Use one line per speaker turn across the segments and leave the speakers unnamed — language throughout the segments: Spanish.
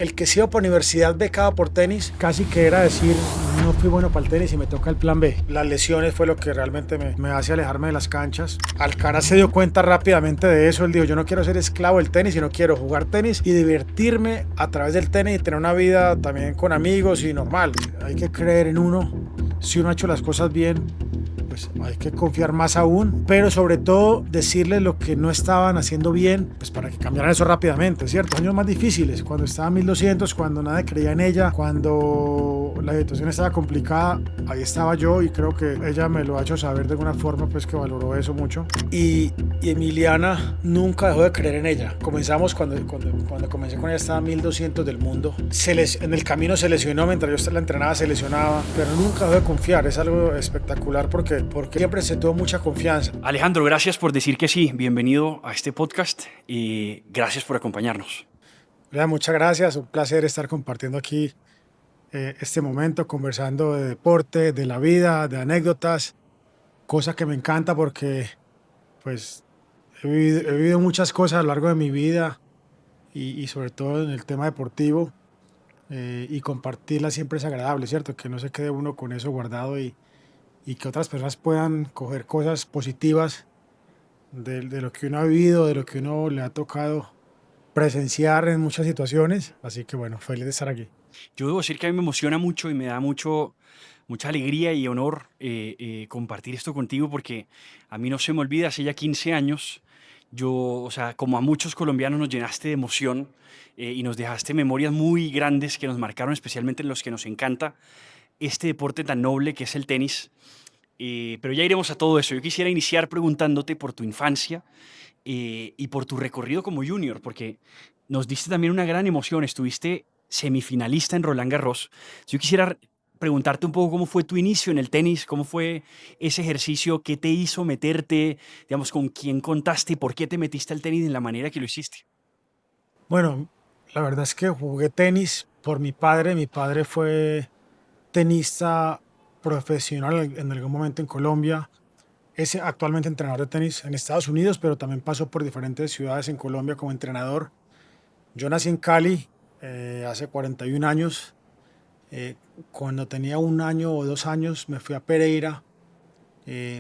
El que se iba por universidad becado por tenis, casi que era decir, no fui bueno para el tenis y me toca el plan B. Las lesiones fue lo que realmente me hace alejarme de las canchas. Alcaraz se dio cuenta rápidamente de eso. Él dijo, yo no quiero ser esclavo del tenis, sino quiero jugar tenis y divertirme a través del tenis y tener una vida también con amigos y normal. Hay que creer en uno. Si uno ha hecho las cosas bien, pues hay que confiar más aún, pero sobre todo decirles lo que no estaban haciendo bien, pues para que cambiaran eso rápidamente, ¿cierto? Años más difíciles, cuando estaba en 1200, cuando nadie creía en ella, cuando la situación estaba complicada, ahí estaba yo y creo que ella me lo ha hecho saber de alguna forma, pues que valoró eso mucho. Y Emiliana nunca dejó de creer en ella. Comenzamos cuando comencé con ella estaba a 1200 del mundo. En el camino se lesionó, mientras yo la entrenaba se lesionaba, pero nunca dejó de confiar. Es algo espectacular porque siempre se tuvo mucha confianza.
Alejandro, gracias por decir que sí. Bienvenido a este podcast y gracias por acompañarnos.
Muchas gracias, un placer estar compartiendo aquí este momento, conversando de deporte, de la vida, de anécdotas, cosa que me encanta porque pues he vivido muchas cosas a lo largo de mi vida y sobre todo en el tema deportivo, y compartirla siempre es agradable, ¿cierto? Que no se quede uno con eso guardado y que otras personas puedan coger cosas positivas de lo que uno ha vivido, de lo que uno le ha tocado presenciar en muchas situaciones. Así que bueno, feliz de estar aquí.
Yo debo decir que a mí me emociona mucho y me da mucha alegría y honor compartir esto contigo porque a mí no se me olvida, hace ya 15 años, o sea, como a muchos colombianos nos llenaste de emoción y nos dejaste memorias muy grandes que nos marcaron, especialmente en los que nos encanta este deporte tan noble que es el tenis. Pero ya iremos a todo eso. Yo quisiera iniciar preguntándote por tu infancia y por tu recorrido como junior, porque nos diste también una gran emoción. Estuviste semifinalista en Roland Garros. Yo quisiera preguntarte un poco cómo fue tu inicio en el tenis, cómo fue ese ejercicio, qué te hizo meterte, digamos, con quién contaste y por qué te metiste al tenis en la manera que lo hiciste.
Bueno, la verdad es que jugué tenis por mi padre. Mi padre fue tenista profesional en algún momento en Colombia. Es actualmente entrenador de tenis en Estados Unidos, pero también pasó por diferentes ciudades en Colombia como entrenador. Yo nací en Cali hace 41 años. Eh, Cuando tenía 1 año o 2 años me fui a Pereira,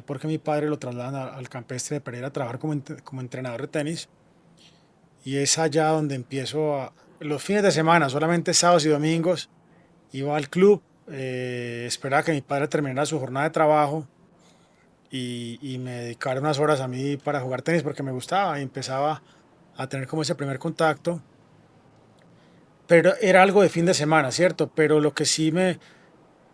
porque mi padre lo trasladan al campestre de Pereira a trabajar como entrenador de tenis. Y es allá donde los fines de semana, solamente sábados y domingos, iba al club, esperaba que mi padre terminara su jornada de trabajo y me dedicara unas horas a mí para jugar tenis porque me gustaba y empezaba a tener como ese primer contacto. Pero era algo de fin de semana, ¿cierto? Pero lo que sí me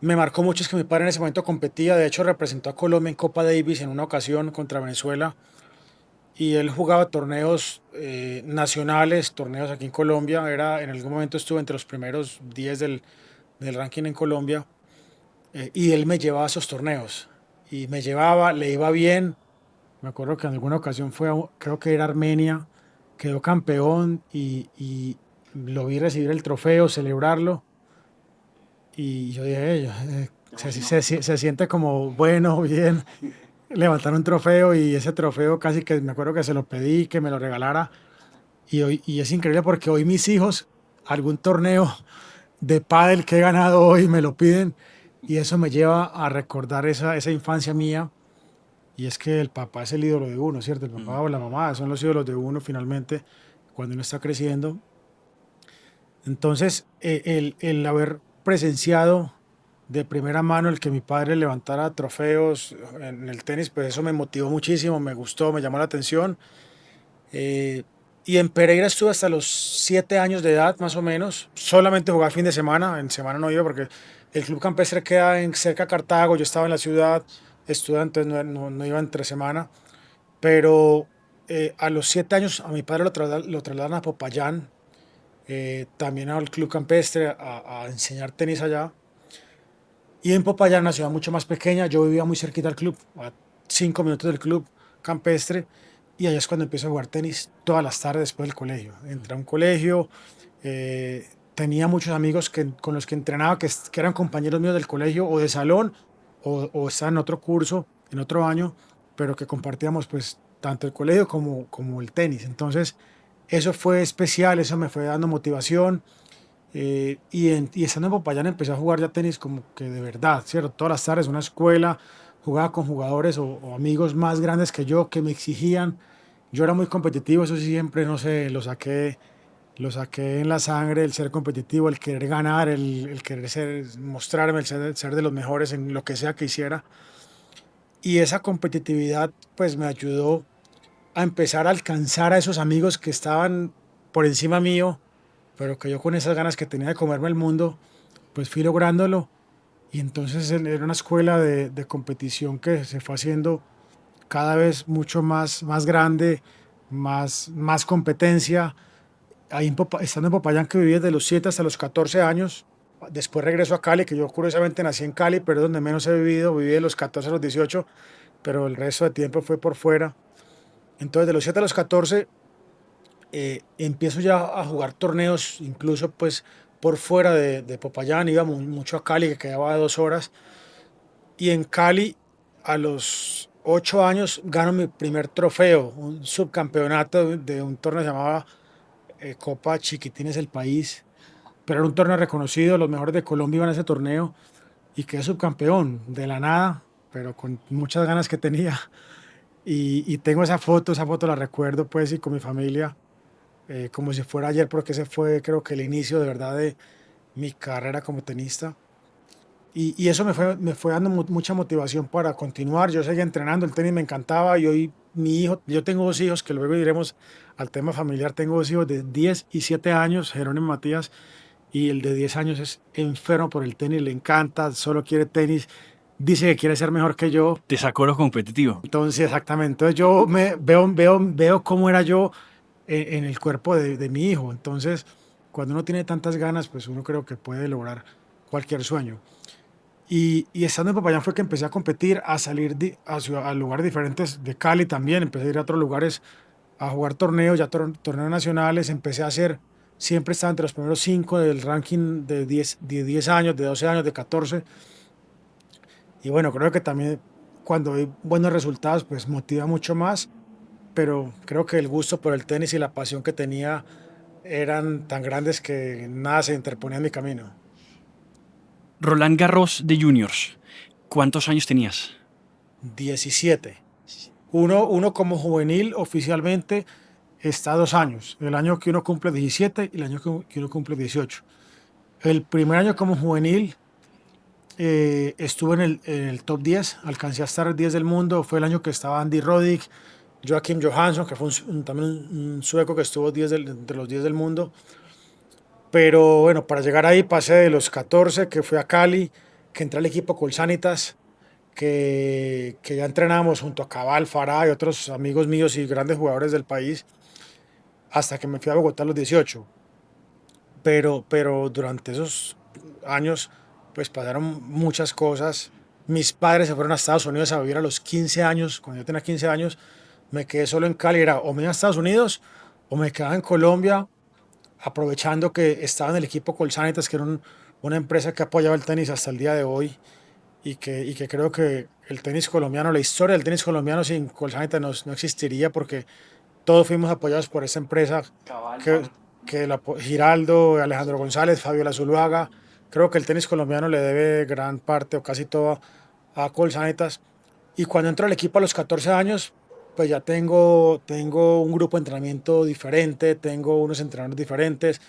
marcó mucho es que mi padre en ese momento competía, de hecho representó a Colombia en Copa Davis en una ocasión contra Venezuela y él jugaba torneos nacionales, torneos aquí en Colombia, en algún momento estuvo entre los primeros 10 del ranking en Colombia, y él me llevaba a esos torneos y me llevaba, le iba bien. Me acuerdo que en alguna ocasión creo que era Armenia, quedó campeón y lo vi recibir el trofeo, celebrarlo. Y yo dije, se siente como bueno, bien, levantar un trofeo y ese trofeo casi que me acuerdo que se lo pedí, que me lo regalara. Y es increíble porque hoy mis hijos, algún torneo de pádel que he ganado hoy, me lo piden y eso me lleva a recordar esa infancia mía. Y es que el papá es el ídolo de uno, ¿cierto? El papá
Mm.
o la mamá son los ídolos de uno finalmente cuando uno está creciendo. Entonces, el haber presenciado de primera mano el que mi padre levantara trofeos en el tenis, pues eso me motivó muchísimo, me gustó, me llamó la atención. Eh, y en Pereira estuve hasta los 7 años de edad, más o menos. Solamente jugaba fin de semana, en semana no iba porque el club campestre queda cerca de Cartago, yo estaba en la ciudad, estudiante, entonces no iba entre semana. Pero a los 7 años a mi padre lo trasladan a Popayán, también al club campestre, a enseñar tenis allá. Y en Popayán, una ciudad mucho más pequeña, yo vivía muy cerquita al club, a 5 minutos del club campestre, y allá es cuando empiezo a jugar tenis todas las tardes después del colegio. Entré a un colegio, tenía muchos amigos con los que entrenaba, que eran compañeros míos del colegio o de salón, o estaban en otro curso, en otro año, pero que compartíamos pues tanto el colegio como el tenis. Entonces, eso fue especial, eso me fue dando motivación y estando en Popayán empecé a jugar ya tenis como que de verdad, ¿cierto? Todas las tardes, una escuela, jugaba con jugadores o amigos más grandes que yo que me exigían. Yo era muy competitivo, eso sí, siempre, no sé, lo saqué en la sangre, el ser competitivo, el querer ganar, el querer ser, mostrarme, ser de los mejores en lo que sea que hiciera. Y esa competitividad pues me ayudó a empezar a alcanzar a esos amigos que estaban por encima mío, pero que yo con esas ganas que tenía de comerme el mundo, pues fui lográndolo. Y entonces era una escuela de competición que se fue haciendo cada vez mucho más grande, más competencia. Ahí estando en Popayán, que viví desde los 7 hasta los 14 años. Después regreso a Cali, que yo curiosamente nací en Cali, pero es donde menos he vivido. Viví de los 14 a los 18, pero el resto de tiempo fue por fuera. Entonces, de los 7 a los 14, empiezo ya a jugar torneos, incluso pues por fuera de Popayán. Iba mucho a Cali, que quedaba a 2 horas. Y en Cali, a los 8 años, gano mi primer trofeo, un subcampeonato de un torneo que se llamaba Copa Chiquitines del País, pero era un torneo reconocido, los mejores de Colombia iban a ese torneo y quedé subcampeón de la nada, pero con muchas ganas que tenía. Y tengo esa foto la recuerdo pues y con mi familia, como si fuera ayer, porque ese fue creo que el inicio de verdad de mi carrera como tenista. Y eso me fue dando mucha motivación para continuar. Yo seguía entrenando, el tenis me encantaba y hoy mi hijo, yo tengo 2 hijos, que luego iremos al tema familiar, tengo 2 hijos de 10 y 7 años, Jerónimo y Matías, y el de 10 años es enfermo por el tenis, le encanta, solo quiere tenis, dice que quiere ser mejor que yo.
Te sacó lo competitivo.
Entonces, exactamente, entonces yo veo cómo era yo en el cuerpo de mi hijo. Entonces, cuando uno tiene tantas ganas, pues uno creo que puede lograr cualquier sueño. Y estando en Popayán fue que empecé a competir, a salir a lugares diferentes de Cali también, empecé a ir a otros lugares a jugar torneos, ya torneos nacionales, empecé a hacer, siempre estaba entre los primeros 5 del ranking de 10 años, de 12 años, de 14. Y bueno, creo que también cuando hay buenos resultados, pues motiva mucho más, pero creo que el gusto por el tenis y la pasión que tenía eran tan grandes que nada se interponía en mi camino.
Roland Garros de Juniors. ¿Cuántos años tenías?
17. Uno como juvenil oficialmente está 2 años. El año que uno cumple 17 y el año que uno cumple 18. El primer año como juvenil estuve en el top 10, alcancé a estar 10 del mundo. Fue el año que estaba Andy Roddick, Joakim Johansson, que fue también un sueco que estuvo entre los 10 del mundo. Pero bueno, para llegar ahí pasé de los 14, que fui a Cali, que entré al equipo Colsanitas, que ya entrenábamos junto a Cabal, Farah y otros amigos míos y grandes jugadores del país, hasta que me fui a Bogotá a los 18. Pero durante esos años, pues pasaron muchas cosas. Mis padres se fueron a Estados Unidos a vivir a los 15 años. Cuando yo tenía 15 años, me quedé solo en Cali. Era o me iba a Estados Unidos o me quedaba en Colombia, aprovechando que estaba en el equipo Colsanitas, que era una empresa que apoyaba el tenis hasta el día de hoy y que creo que el tenis colombiano, la historia del tenis colombiano sin Colsanitas no existiría porque todos fuimos apoyados por esa empresa que, Giraldo, Alejandro González, Fabio Zuluaga. Creo que el tenis colombiano le debe gran parte o casi todo a Colsanitas. Y cuando entro al equipo a los 14 años, pues ya tengo un grupo de entrenamiento diferente, tengo unos entrenadores diferentes.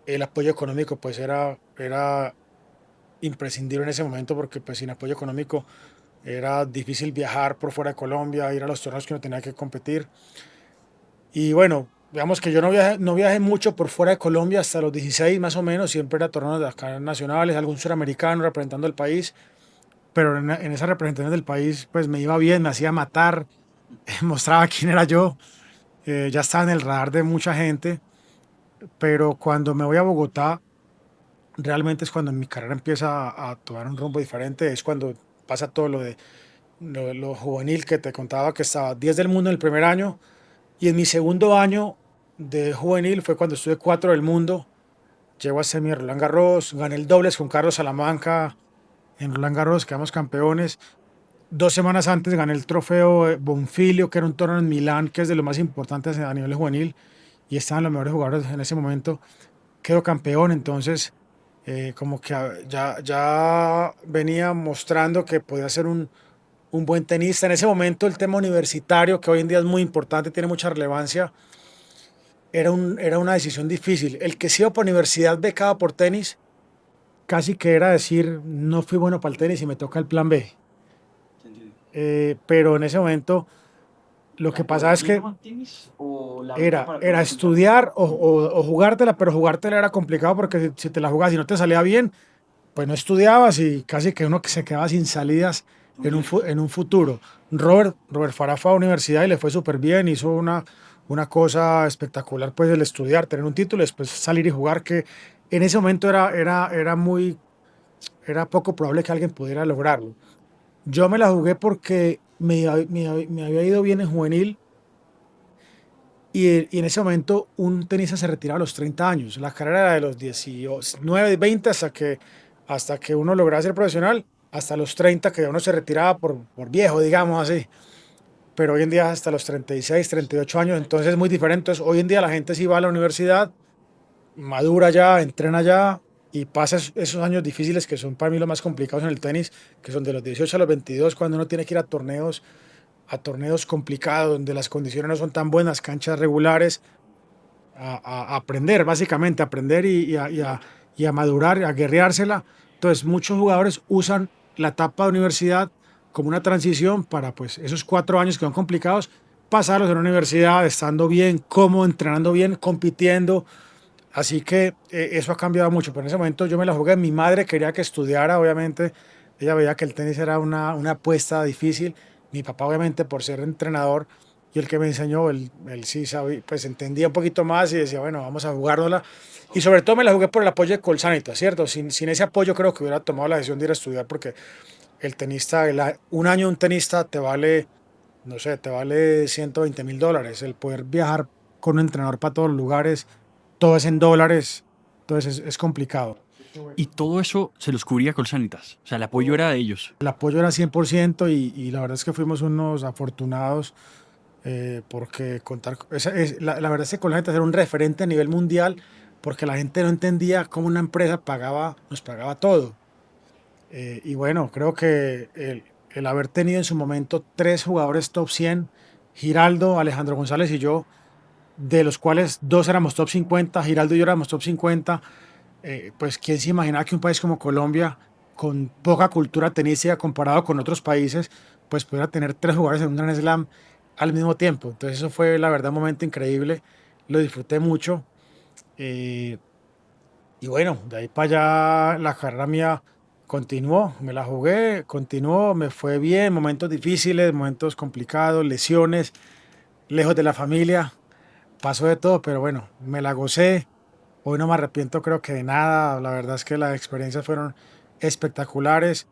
El apoyo económico pues era imprescindible en ese momento porque pues sin apoyo económico era difícil viajar por fuera de Colombia, ir a los torneos que uno tenía que competir. Y bueno, digamos que yo no viajé mucho por fuera de Colombia hasta los 16 más o menos, siempre era torneos de acá nacionales, algún suramericano representando el país, pero en esa representación del país pues me iba bien, me hacía matar, mostraba quién era yo, ya estaba en el radar de mucha gente, pero cuando me voy a Bogotá, realmente es cuando mi carrera empieza a tomar un rumbo diferente, es cuando pasa todo lo juvenil que te contaba, que estaba 10 del mundo en el primer año, y en mi segundo año de juvenil fue cuando estuve 4 del mundo. Llego a semi Roland Garros, gané el dobles con Carlos Salamanca en Roland Garros, quedamos campeones. 2 semanas antes gané el trofeo Bonfilio, que era un torneo en Milán, que es de los más importantes a nivel juvenil, y estaban los mejores jugadores en ese momento. quedo campeón, entonces como que ya venía mostrando que podía ser un buen tenista. En ese momento el tema universitario, que hoy en día es muy importante, tiene mucha relevancia, era una decisión difícil. El que se iba por universidad becado por tenis, casi que era decir, no fui bueno para el tenis y me toca el plan B.
¿Entiendes?
Pero en ese momento lo
¿La
que pasaba es
economía
que
más tenis o la beca
era
para estudiar?
estudiar o jugártela, pero jugártela era complicado porque si te la jugabas y no te salía bien, pues no estudiabas y casi que uno que se quedaba sin salidas
Ok.
en un futuro. Robert Farah fue a la universidad y le fue súper bien, hizo una cosa espectacular, pues el estudiar, tener un título y después salir y jugar, que en ese momento era poco probable que alguien pudiera lograrlo. Yo me la jugué porque me había ido bien en juvenil y en ese momento un tenista se retiraba a los 30 años. La carrera era de los 19, 20 hasta que uno lograba ser profesional, hasta los 30 que uno se retiraba por viejo, digamos así. Pero hoy en día hasta los 36, 38 años, entonces es muy diferente. Entonces, hoy en día la gente sí va a la universidad, madura ya, entrena ya y pasa esos años difíciles que son para mí los más complicados en el tenis, que son de los 18 a los 22, cuando uno tiene que ir a torneos complicados, donde las condiciones no son tan buenas, canchas regulares, a aprender, básicamente, a aprender y a madurar, a guerreársela. Entonces, muchos jugadores usan la etapa de universidad como una transición para pues esos 4 años que son complicados, pasarlos en la universidad, estando bien, cómodo, entrenando bien, compitiendo. Así que eso ha cambiado mucho, pero en ese momento yo me la jugué, mi madre quería que estudiara, obviamente, ella veía que el tenis era una apuesta difícil, mi papá obviamente por ser entrenador y el que me enseñó, él sí sabía, pues entendía un poquito más y decía, bueno, vamos a jugárnosla. Y sobre todo me la jugué por el apoyo de Colsanita, ¿cierto? Sin ese apoyo creo que hubiera tomado la decisión de ir a estudiar porque el tenista, un año un tenista te vale, no sé, te vale $120,000. El poder viajar con un entrenador para todos los lugares, todo es en dólares, entonces es complicado.
Y todo eso se los cubría Colsanitas. O sea, el apoyo era de ellos.
El apoyo era 100% y la verdad es que fuimos unos afortunados porque la verdad es que Colonitas era un referente a nivel mundial porque la gente no entendía cómo una empresa nos pagaba todo. Y bueno, creo que el haber tenido en su momento 3 jugadores top 100, Giraldo, Alejandro González y yo, de los cuales 2 éramos top 50, Giraldo y yo éramos top 50. Pues quién se imaginaba que un país como Colombia, con poca cultura tenística comparado con otros países, pues pudiera tener 3 jugadores en un Grand Slam al mismo tiempo. Entonces eso fue la verdad un momento increíble, lo disfruté mucho. eh, y bueno, de ahí para allá la carrera mía continuó, me la jugué, continuó, me fue bien, momentos difíciles, momentos complicados, lesiones, lejos de la familia, pasó de todo, pero bueno, me la gocé. Hoy no me arrepiento, creo que de nada. La verdad es que las experiencias fueron espectaculares.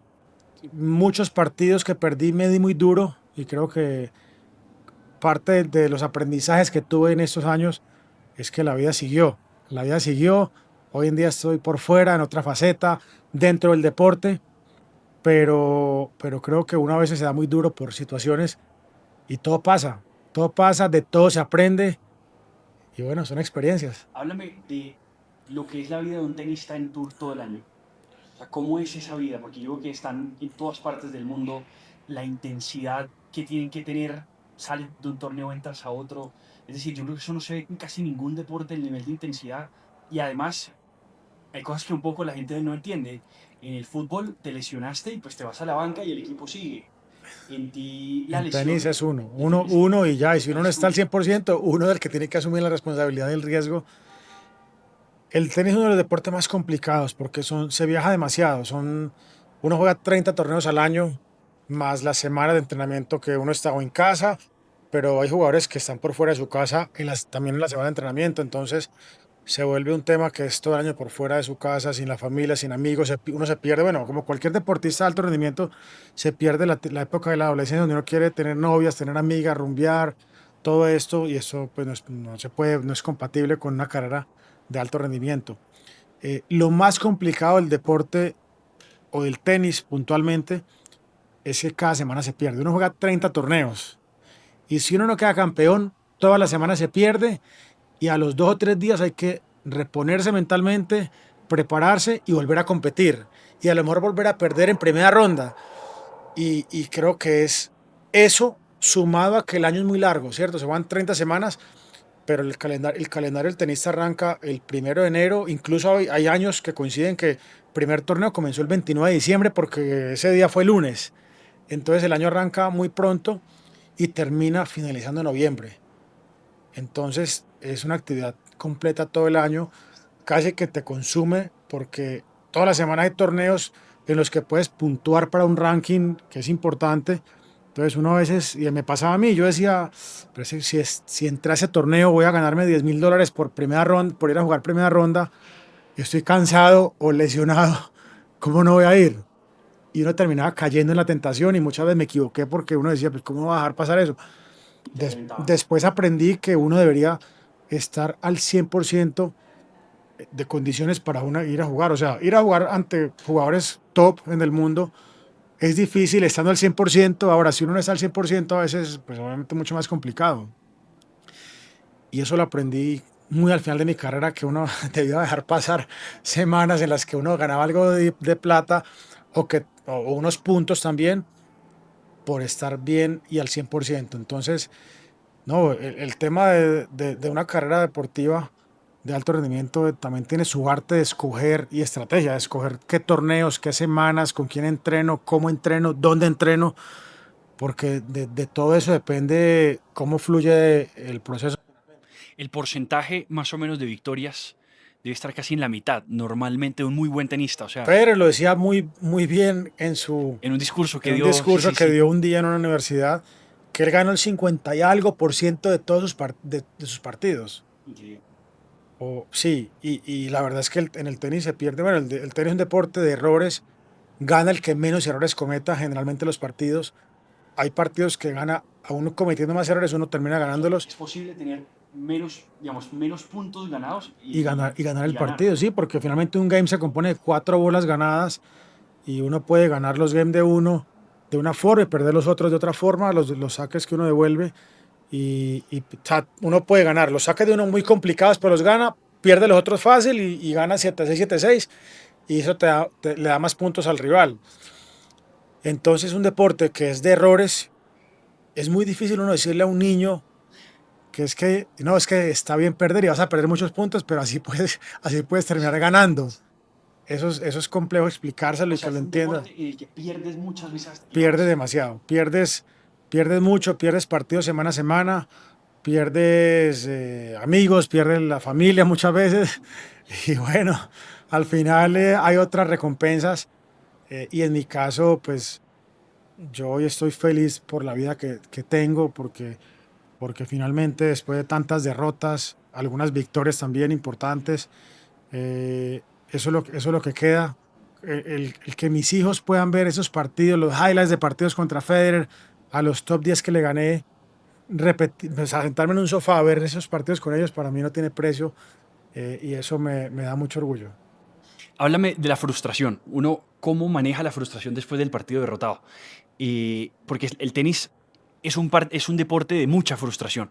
Muchos partidos que perdí me di muy duro y creo que parte de los aprendizajes que tuve en estos años es que la vida siguió. La vida siguió. Hoy en día estoy por fuera, en otra faceta, dentro del deporte, pero creo que uno a veces se da muy duro por situaciones y todo pasa, de todo se aprende y bueno, son experiencias.
Háblame de lo que es la vida de un tenista en tour todo el año. O sea, ¿cómo es esa vida? Porque yo creo que están en todas partes del mundo, la intensidad que tienen que tener, salen de un torneo, entras a otro. Es decir, yo creo que eso no se ve en casi ningún deporte, el nivel de intensidad. Y además, hay cosas que un poco la gente no entiende. En el fútbol te lesionaste y pues te vas a la banca y el equipo sigue. En ti la
En tenis
lesión,
es uno,
en
uno,
tenis
uno y ya, y si uno no
eres
está al
tú.
100%, uno es el que tiene que asumir la responsabilidad del riesgo. El tenis es uno de los deportes más complicados porque se viaja demasiado, uno juega 30 torneos al año, más la semana de entrenamiento que uno está o en casa, pero hay jugadores que están por fuera de su casa también en la semana de entrenamiento, entonces se vuelve un tema que es todo el año por fuera de su casa, sin la familia, sin amigos, uno se pierde, bueno, como cualquier deportista de alto rendimiento, se pierde la época de la adolescencia donde uno quiere tener novias, tener amigas, rumbear, todo esto, y eso pues no se puede, no es compatible con una carrera de alto rendimiento. Lo más complicado del deporte o del tenis puntualmente es que cada semana se pierde. Uno juega 30 torneos y si uno no queda campeón, toda la semana se pierde y a los 2 o 3 días hay que reponerse mentalmente, prepararse y volver a competir. Y a lo mejor volver a perder en primera ronda. Y creo que es eso sumado a que el año es muy largo, ¿cierto? Se van 30 semanas, pero el calendario del tenista arranca el 1 de enero. Incluso hay años que coinciden que el primer torneo comenzó el 29 de diciembre porque ese día fue lunes. Entonces el año arranca muy pronto y termina finalizando en noviembre. Entonces es una actividad completa todo el año, casi que te consume porque todas las semanas hay torneos en los que puedes puntuar para un ranking que es importante. Entonces uno a veces, y me pasaba a mí, yo decía, pero si entré a ese torneo voy a ganarme $10,000 por primera ronda, por ir a jugar primera ronda, y estoy cansado o lesionado, ¿cómo no voy a ir? Y uno terminaba cayendo en la tentación y muchas veces me equivoqué porque uno decía, pues ¿cómo va a dejar pasar eso?
Te reventaba.
Después aprendí que uno debería estar al 100% de condiciones para ir a jugar. O sea, ir a jugar ante jugadores top en el mundo es difícil estando al 100%. Ahora, si uno no está al 100%, a veces, pues obviamente mucho más complicado. Y eso lo aprendí muy al final de mi carrera, que uno debía dejar pasar semanas en las que uno ganaba algo de plata o unos puntos también por estar bien y al 100%. Entonces, no, el tema de una carrera deportiva de alto rendimiento también tiene su arte de escoger y estrategia, de escoger qué torneos, qué semanas, con quién entreno, dónde entreno, porque de todo eso depende cómo fluye el proceso.
El porcentaje más o menos de victorias debe estar casi en la mitad, normalmente de un muy buen tenista. O sea,
Federer lo decía muy, muy bien en su,
en un discurso que
en un
dio, sí,
discurso
sí,
que
sí.
dio un día en una universidad, que él ganó el 50 y algo por ciento de todos de sus partidos.
Increíble.
Sí, y la verdad es que en el tenis se pierde. Bueno, el tenis es un deporte de errores. Gana el que menos errores cometa generalmente los partidos. Hay partidos que gana a uno cometiendo más errores, uno termina
O sea,
ganándolos
es posible tener menos, digamos, menos puntos ganados
y ganar
y
el
ganar.
partido, sí, porque finalmente un game se compone de 4 bolas ganadas y uno puede ganar los games de uno de una forma y perder los otros de otra forma, los saques que uno devuelve. O sea, uno puede ganar los saques de uno muy complicados, pero los gana, pierde los otros fácil y gana 7-6, 7-6, y eso le da más puntos al rival. Entonces, un deporte que es de errores, es muy difícil uno decirle a un niño que es que no, es que está bien perder y vas a perder muchos puntos, pero así puedes terminar ganando. Eso es complejo explicárselo
O
y
sea,
que lo
es un
entienda.
deporte en el que pierdes muchas veces,
Pierdes
digamos.
demasiado, pierdes mucho, pierdes partidos semana a semana, pierdes amigos, pierdes la familia muchas veces. Y bueno, al final hay otras recompensas. Y en mi caso, pues yo hoy estoy feliz por la vida que tengo, porque finalmente después de tantas derrotas, algunas victorias también importantes, eso es lo que queda. El que mis hijos puedan ver esos partidos, los highlights de partidos contra Federer, a los top 10 que le gané, repetir, pues, a sentarme en un sofá a ver esos partidos con ellos, para mí no tiene precio, y eso me da mucho orgullo.
Háblame de la frustración. Uno, ¿cómo maneja la frustración después del partido derrotado? Porque el tenis es un deporte de mucha frustración.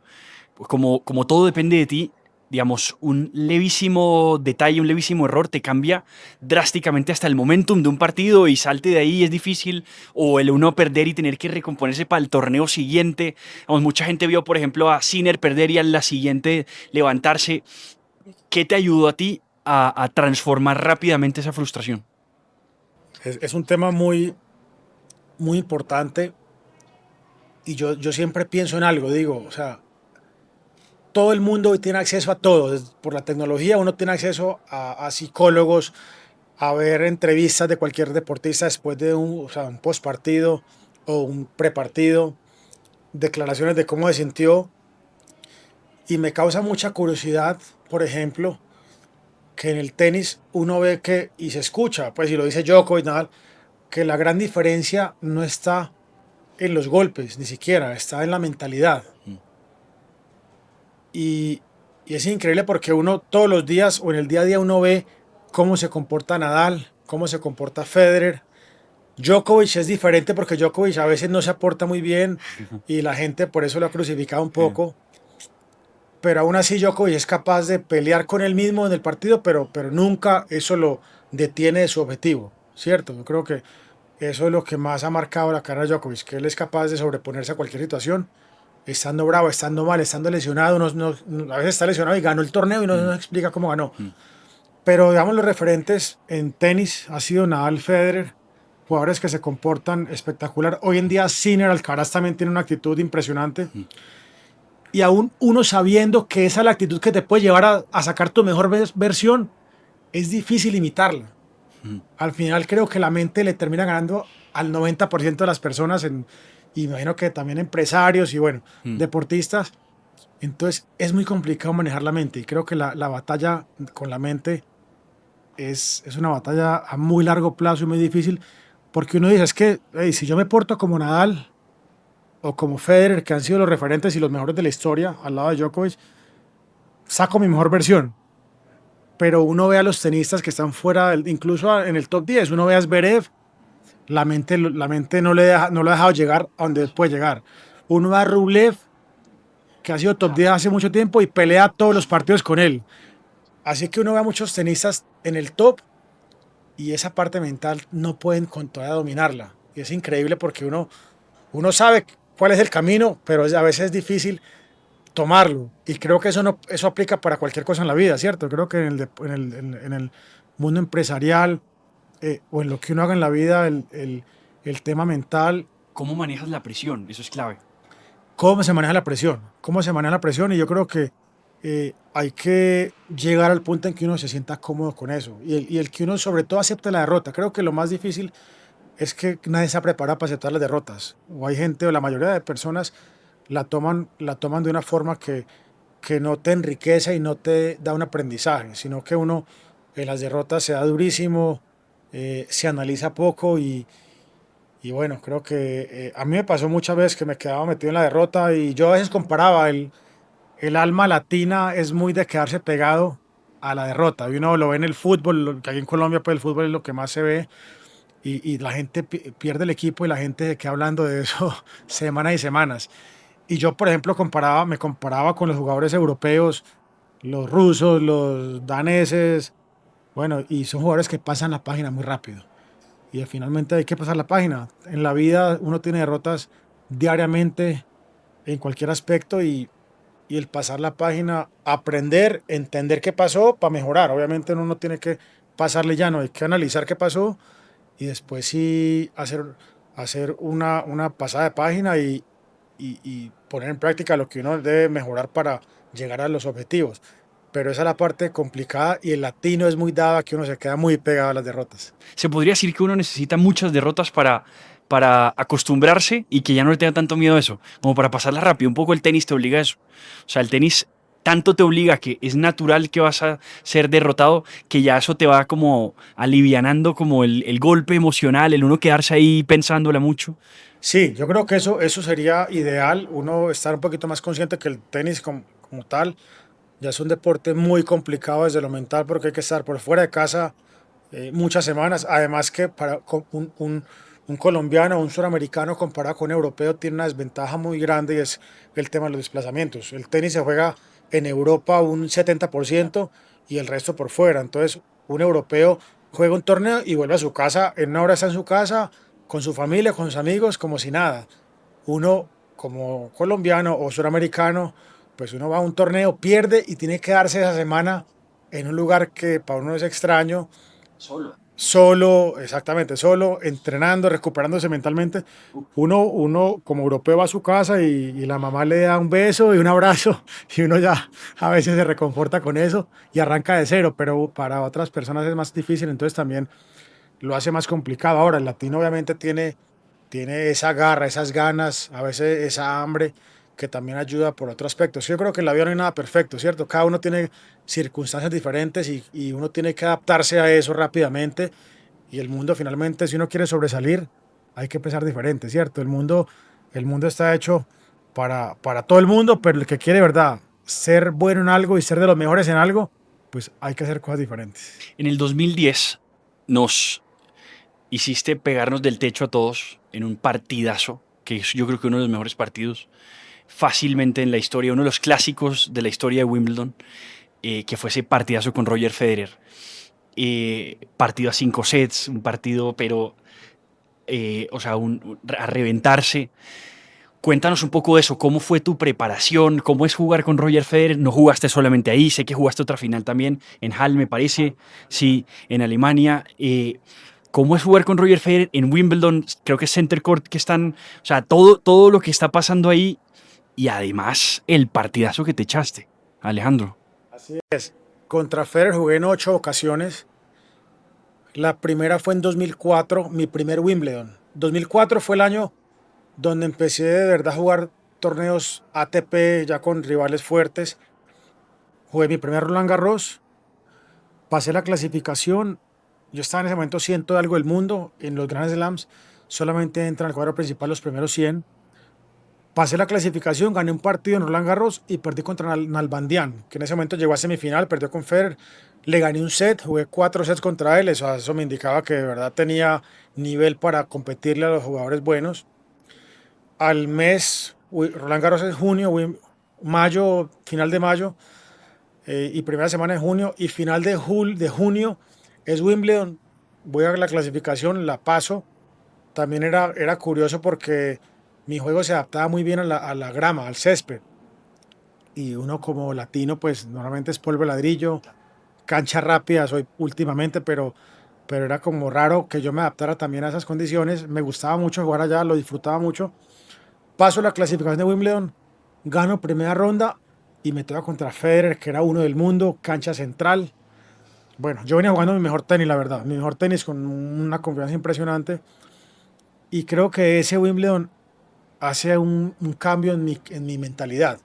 Pues como todo depende de ti, digamos, un levísimo detalle, un levísimo error te cambia drásticamente hasta el momentum de un partido y salte de ahí es difícil, o el uno perder y tener que recomponerse para el torneo siguiente. Vamos, mucha gente vio, por ejemplo, a Sinner perder y a la siguiente levantarse. ¿Qué te ayudó a ti a transformar rápidamente esa frustración?
Es un tema muy, muy importante, y yo siempre pienso en algo, digo, o sea, todo el mundo hoy tiene acceso a todo. Por la tecnología uno tiene acceso a psicólogos, a ver entrevistas de cualquier deportista después de un postpartido o un prepartido, declaraciones de cómo se sintió. Y me causa mucha curiosidad, por ejemplo, que en el tenis uno ve que, y se escucha, pues si lo dice Djokovic, Nadal, que la gran diferencia no está en los golpes, ni siquiera, está en la mentalidad. Y, y es increíble porque uno todos los días o en el día a día uno ve cómo se comporta Nadal, cómo se comporta Federer. Djokovic es diferente porque Djokovic a veces no se aporta muy bien y la gente por eso lo ha crucificado un
Sí.
poco. pero aún así Djokovic es capaz de pelear con él mismo en el partido, pero nunca eso lo detiene de su objetivo, ¿cierto? Yo creo que eso es lo que más ha marcado la carrera de Djokovic, que él es capaz de sobreponerse a cualquier situación, estando bravo, estando mal, estando lesionado, a veces está lesionado y ganó el torneo y no
Mm,
nos explica cómo ganó.
mm,
Pero digamos los referentes en tenis ha sido Nadal, Federer, jugadores que se comportan espectacular. Hoy en día Sinner, Alcaraz también tiene una actitud impresionante.
mm,
Y aún uno sabiendo que esa es la actitud que te puede llevar a sacar tu mejor versión, es difícil imitarla.
mm,
Al final creo que la mente le termina ganando al 90% de las personas, y imagino que también empresarios y bueno,
mm.
deportistas. Entonces es muy complicado manejar la mente y creo que la batalla con la mente es una batalla a muy largo plazo y muy difícil porque uno dice, es que hey, si yo me porto como Nadal o como Federer, que han sido los referentes y los mejores de la historia al lado de Djokovic, saco mi mejor versión. Pero uno ve a los tenistas que están fuera, incluso en el top 10 uno ve a Zverev, la mente no lo ha dejado llegar a donde puede llegar. Uno ve a Rublev, que ha sido top 10 hace mucho tiempo y pelea todos los partidos con él. Así que uno ve a muchos tenistas en el top y esa parte mental no pueden con todavía dominarla. Y es increíble porque uno sabe cuál es el camino, pero a veces es difícil tomarlo. Y creo que eso, no, eso aplica para cualquier cosa en la vida, ¿cierto? Creo que en el mundo empresarial o en lo que uno haga en la vida, el tema mental,
¿Cómo manejas la presión? Eso es clave.
cómo se maneja la presión, cómo se maneja la presión. Y yo creo que hay que llegar al punto en que uno se sienta cómodo con eso. Y el que uno sobre todo acepte la derrota. Creo que lo más difícil es que nadie se ha preparado para aceptar las derrotas. O hay gente, o la mayoría de personas la toman de una forma que no te enriquece y no te da un aprendizaje, sino que uno en las derrotas se da durísimo, se analiza poco y bueno, creo que a mí me pasó muchas veces que me quedaba metido en la derrota y yo a veces comparaba, el alma latina es muy de quedarse pegado a la derrota. Y uno lo ve en el fútbol, que aquí en Colombia pues el fútbol es lo que más se ve y la gente pierde el equipo y la gente se queda hablando de eso semanas y semanas. Y yo, por ejemplo, me comparaba con los jugadores europeos, los rusos, los daneses, bueno, y son jugadores que pasan la página muy rápido. Y finalmente hay que pasar la página. En la vida uno tiene derrotas diariamente en cualquier aspecto y el pasar la página, aprender, entender qué pasó para mejorar. Obviamente uno no tiene que pasarle ya, no, hay que analizar qué pasó y después sí hacer una pasada de página y poner en práctica lo que uno debe mejorar para llegar a los objetivos. Pero esa es la parte complicada y el latino es muy dado a que uno se queda muy pegado a las derrotas.
Se podría decir que uno necesita muchas derrotas para acostumbrarse y que ya no le tenga tanto miedo a eso, como para pasarla rápido. Un poco el tenis te obliga a eso. O sea, el tenis tanto te obliga que es natural que vas a ser derrotado, que ya eso te va como alivianando como el golpe emocional, el uno quedarse ahí pensándola mucho.
Sí, yo creo que eso sería ideal, uno estar un poquito más consciente que el tenis como tal ya es un deporte muy complicado desde lo mental porque hay que estar por fuera de casa muchas semanas. Además que para un colombiano o un suramericano comparado con un europeo tiene una desventaja muy grande y es el tema de los desplazamientos. El tenis se juega en Europa un 70% y el resto por fuera. Entonces un europeo juega un torneo y vuelve a su casa, en una hora está en su casa, con su familia, con sus amigos, como si nada. Uno como colombiano o suramericano, pues uno va a un torneo, pierde y tiene que darse esa semana en un lugar que para uno es extraño,
Solo.
solo, exactamente, solo, entrenando, recuperándose mentalmente. Uno como europeo va a su casa y la mamá le da un beso y un abrazo y uno ya a veces se reconforta con eso y arranca de cero, pero para otras personas es más difícil, entonces también lo hace más complicado. Ahora, el latino obviamente tiene esa garra, esas ganas, a veces esa hambre que también ayuda por otro aspecto. Sí, yo creo que en la vida no hay nada perfecto, ¿cierto? Cada uno tiene circunstancias diferentes y uno tiene que adaptarse a eso rápidamente. Y el mundo finalmente, si uno quiere sobresalir, hay que pensar diferente, ¿cierto? El mundo está hecho para todo el mundo, pero el que quiere, ¿verdad? Ser bueno en algo y ser de los mejores en algo, pues hay que hacer cosas diferentes.
En el 2010 nos hiciste pegarnos del techo a todos en un partidazo, que es yo creo que uno de los mejores partidos fácilmente en la historia, uno de los clásicos de la historia de Wimbledon, que fue ese partidazo con Roger Federer. Partido a 5 sets, un partido, pero, o sea, a reventarse. Cuéntanos un poco de eso, ¿cómo fue tu preparación? ¿Cómo es jugar con Roger Federer? No jugaste solamente ahí, sé que jugaste otra final también en Halle, me parece, sí, en Alemania. ¿Cómo es jugar con Roger Federer en Wimbledon? Creo que es Center Court que están, o sea, todo lo que está pasando ahí y además el partidazo que te echaste, Alejandro.
Así es. Contra Federer jugué en 8 ocasiones. La primera fue en 2004, mi primer Wimbledon. 2004 fue el año donde empecé de verdad a jugar torneos ATP ya con rivales fuertes. Jugué mi primer Roland Garros, pasé la clasificación. Yo estaba en ese momento 100 de algo del mundo. En los Grand Slams solamente entran al cuadro principal los primeros 100. Pasé la clasificación, gané un partido en Roland Garros y perdí contra Nalbandian, que en ese momento llegó a semifinal, perdió con Federer. Le gané un set, jugué 4 sets contra él. Eso me indicaba que de verdad tenía nivel para competirle a los jugadores buenos. Al mes, Roland Garros es junio, mayo, final de mayo, y primera semana de junio, y final de junio es Wimbledon. Voy a la clasificación, la paso. También era curioso porque mi juego se adaptaba muy bien a la grama, al césped. Y uno como latino, pues normalmente es polvo de ladrillo, cancha rápida soy últimamente, pero era como raro que yo me adaptara también a esas condiciones. Me gustaba mucho jugar allá, lo disfrutaba mucho. Paso la clasificación de Wimbledon, gano primera ronda y me toca contra Federer, que era uno del mundo, cancha central. Bueno, yo venía jugando mi mejor tenis, la verdad, mi mejor tenis con una confianza impresionante. Y creo que ese Wimbledon hace un cambio en mi mentalidad.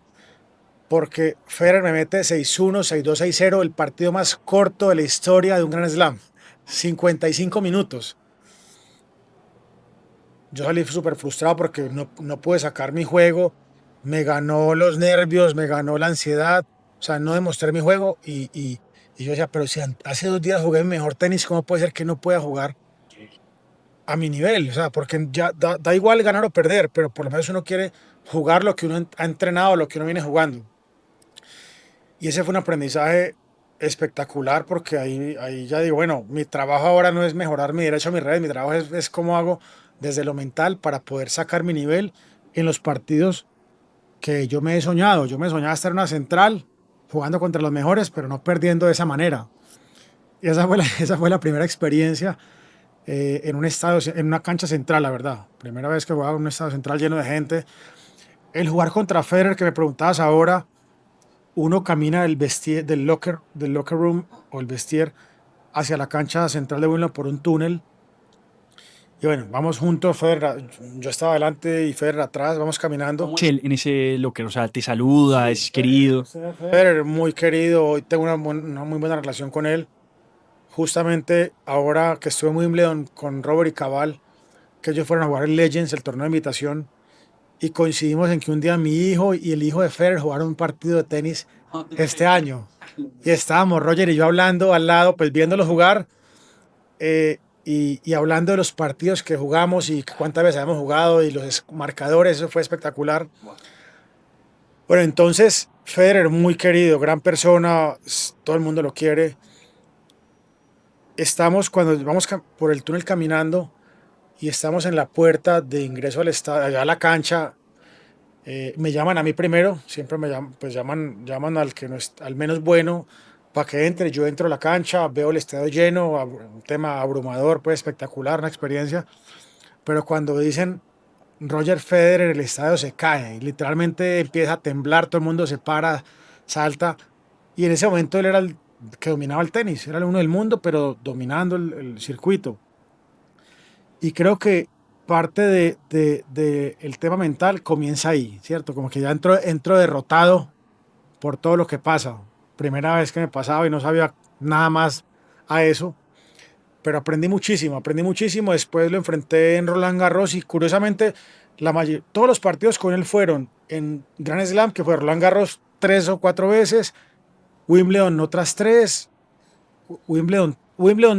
Porque Federer me mete 6-1, 6-2, 6-0, el partido más corto de la historia de un Grand Slam. 55 minutos. Yo salí súper frustrado porque no pude sacar mi juego. Me ganó los nervios, me ganó la ansiedad. O sea, no demostré mi juego. Y yo decía, pero si hace 2 días jugué mi mejor tenis, ¿cómo puede ser que no pueda jugar a mi nivel? O sea, porque ya da igual ganar o perder, pero por lo menos uno quiere jugar lo que uno ha entrenado, lo que uno viene jugando. Y ese fue un aprendizaje espectacular porque ahí ya digo, bueno, mi trabajo ahora no es mejorar mi derecho a mis redes, mi trabajo es cómo hago desde lo mental para poder sacar mi nivel en los partidos que yo me he soñado. Yo me soñaba estar en una central jugando contra los mejores, pero no perdiendo de esa manera. Y esa fue la primera experiencia en un estadio, en una cancha central, la verdad. Primera vez que jugaba en un estadio central lleno de gente. El jugar contra Federer, que me preguntabas ahora, uno camina del locker room o el vestier hacia la cancha central de Wimbledon por un túnel. Y bueno, vamos juntos, Federer, yo estaba adelante y Federer atrás, vamos caminando.
En ese lo que, o sea, te saluda, es querido.
Federer, muy querido, hoy tengo una muy buena relación con él. Justamente ahora que estuve en Wimbledon con Robert y Cabal, que ellos fueron a jugar el Legends, el torneo de invitación, y coincidimos en que un día mi hijo y el hijo de Federer jugaron un partido de tenis este año. Y estábamos Roger y yo hablando al lado, pues viéndolos jugar, y hablando de los partidos que jugamos y cuántas veces habíamos jugado y los marcadores. Eso fue espectacular. Bueno, entonces Federer, muy querido, gran persona, todo el mundo lo quiere. Estamos cuando vamos por el túnel caminando y estamos en la puerta de ingreso al estadio, allá a la cancha. Me llaman a mí primero, siempre me llaman, pues llaman al que no es, al menos bueno para que entre. Yo entro a la cancha, veo el estadio lleno, un tema abrumador, pues espectacular, una experiencia. Pero cuando dicen Roger Federer, el estadio se cae, y literalmente empieza a temblar, todo el mundo se para, salta. Y en ese momento él era el que dominaba el tenis, era el uno del mundo, pero dominando el circuito. Y creo que parte de el tema mental comienza ahí, ¿cierto? Como que ya entro derrotado por todo lo que pasa. Primera vez que me pasaba y no sabía nada más a eso, pero aprendí muchísimo. Después lo enfrenté en Roland Garros y curiosamente todos los partidos con él fueron en Grand Slam, que fue Roland Garros 3 o 4 veces, Wimbledon otras 3, Wimbledon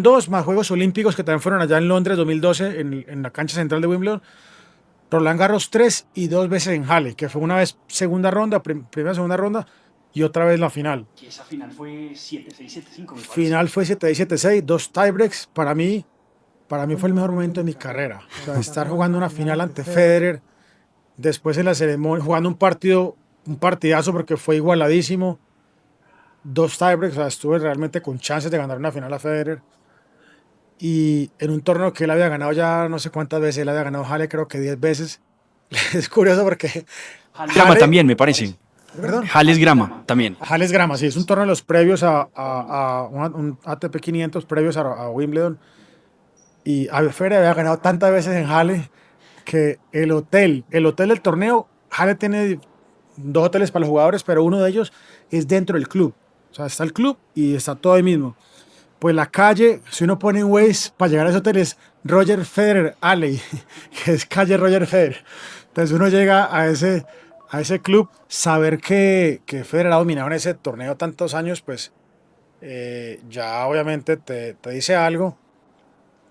2, más Juegos Olímpicos que también fueron allá en Londres 2012 en la cancha central de Wimbledon. Roland Garros 3 y 2 veces en Halle, que fue una vez segunda ronda, primera segunda ronda y otra vez la final.
Que esa final fue 7-6, 7-5, me parece.
Final fue 7-6, 7-6, 2 tiebreaks. Para mí fue el mejor momento de mi carrera. O sea, estar jugando una final ante Federer, después en la ceremonia, jugando un partidazo porque fue igualadísimo, 2 tiebreaks, o sea, estuve realmente con chances de ganar una final a Federer. Y en un torneo que él había ganado ya no sé cuántas veces, él había ganado Halle creo que 10 veces. Es curioso porque
Grama
Halle,
también, me parece.
perdón,
Hales Grama también.
Halle es Grama, sí, es un torneo de los previos a un ATP 500 previos a Wimbledon. Y a Federer había ganado tantas veces en Halle que el hotel del torneo, Halle tiene 2 hoteles para los jugadores, pero uno de ellos es dentro del club. O sea, está el club y está todo ahí mismo. Pues la calle, si uno pone en Waze para llegar a ese hotel es Roger Federer Alley, que es calle Roger Federer. Entonces uno llega a ese club, saber que Federer ha dominado en ese torneo tantos años, pues ya obviamente te dice algo,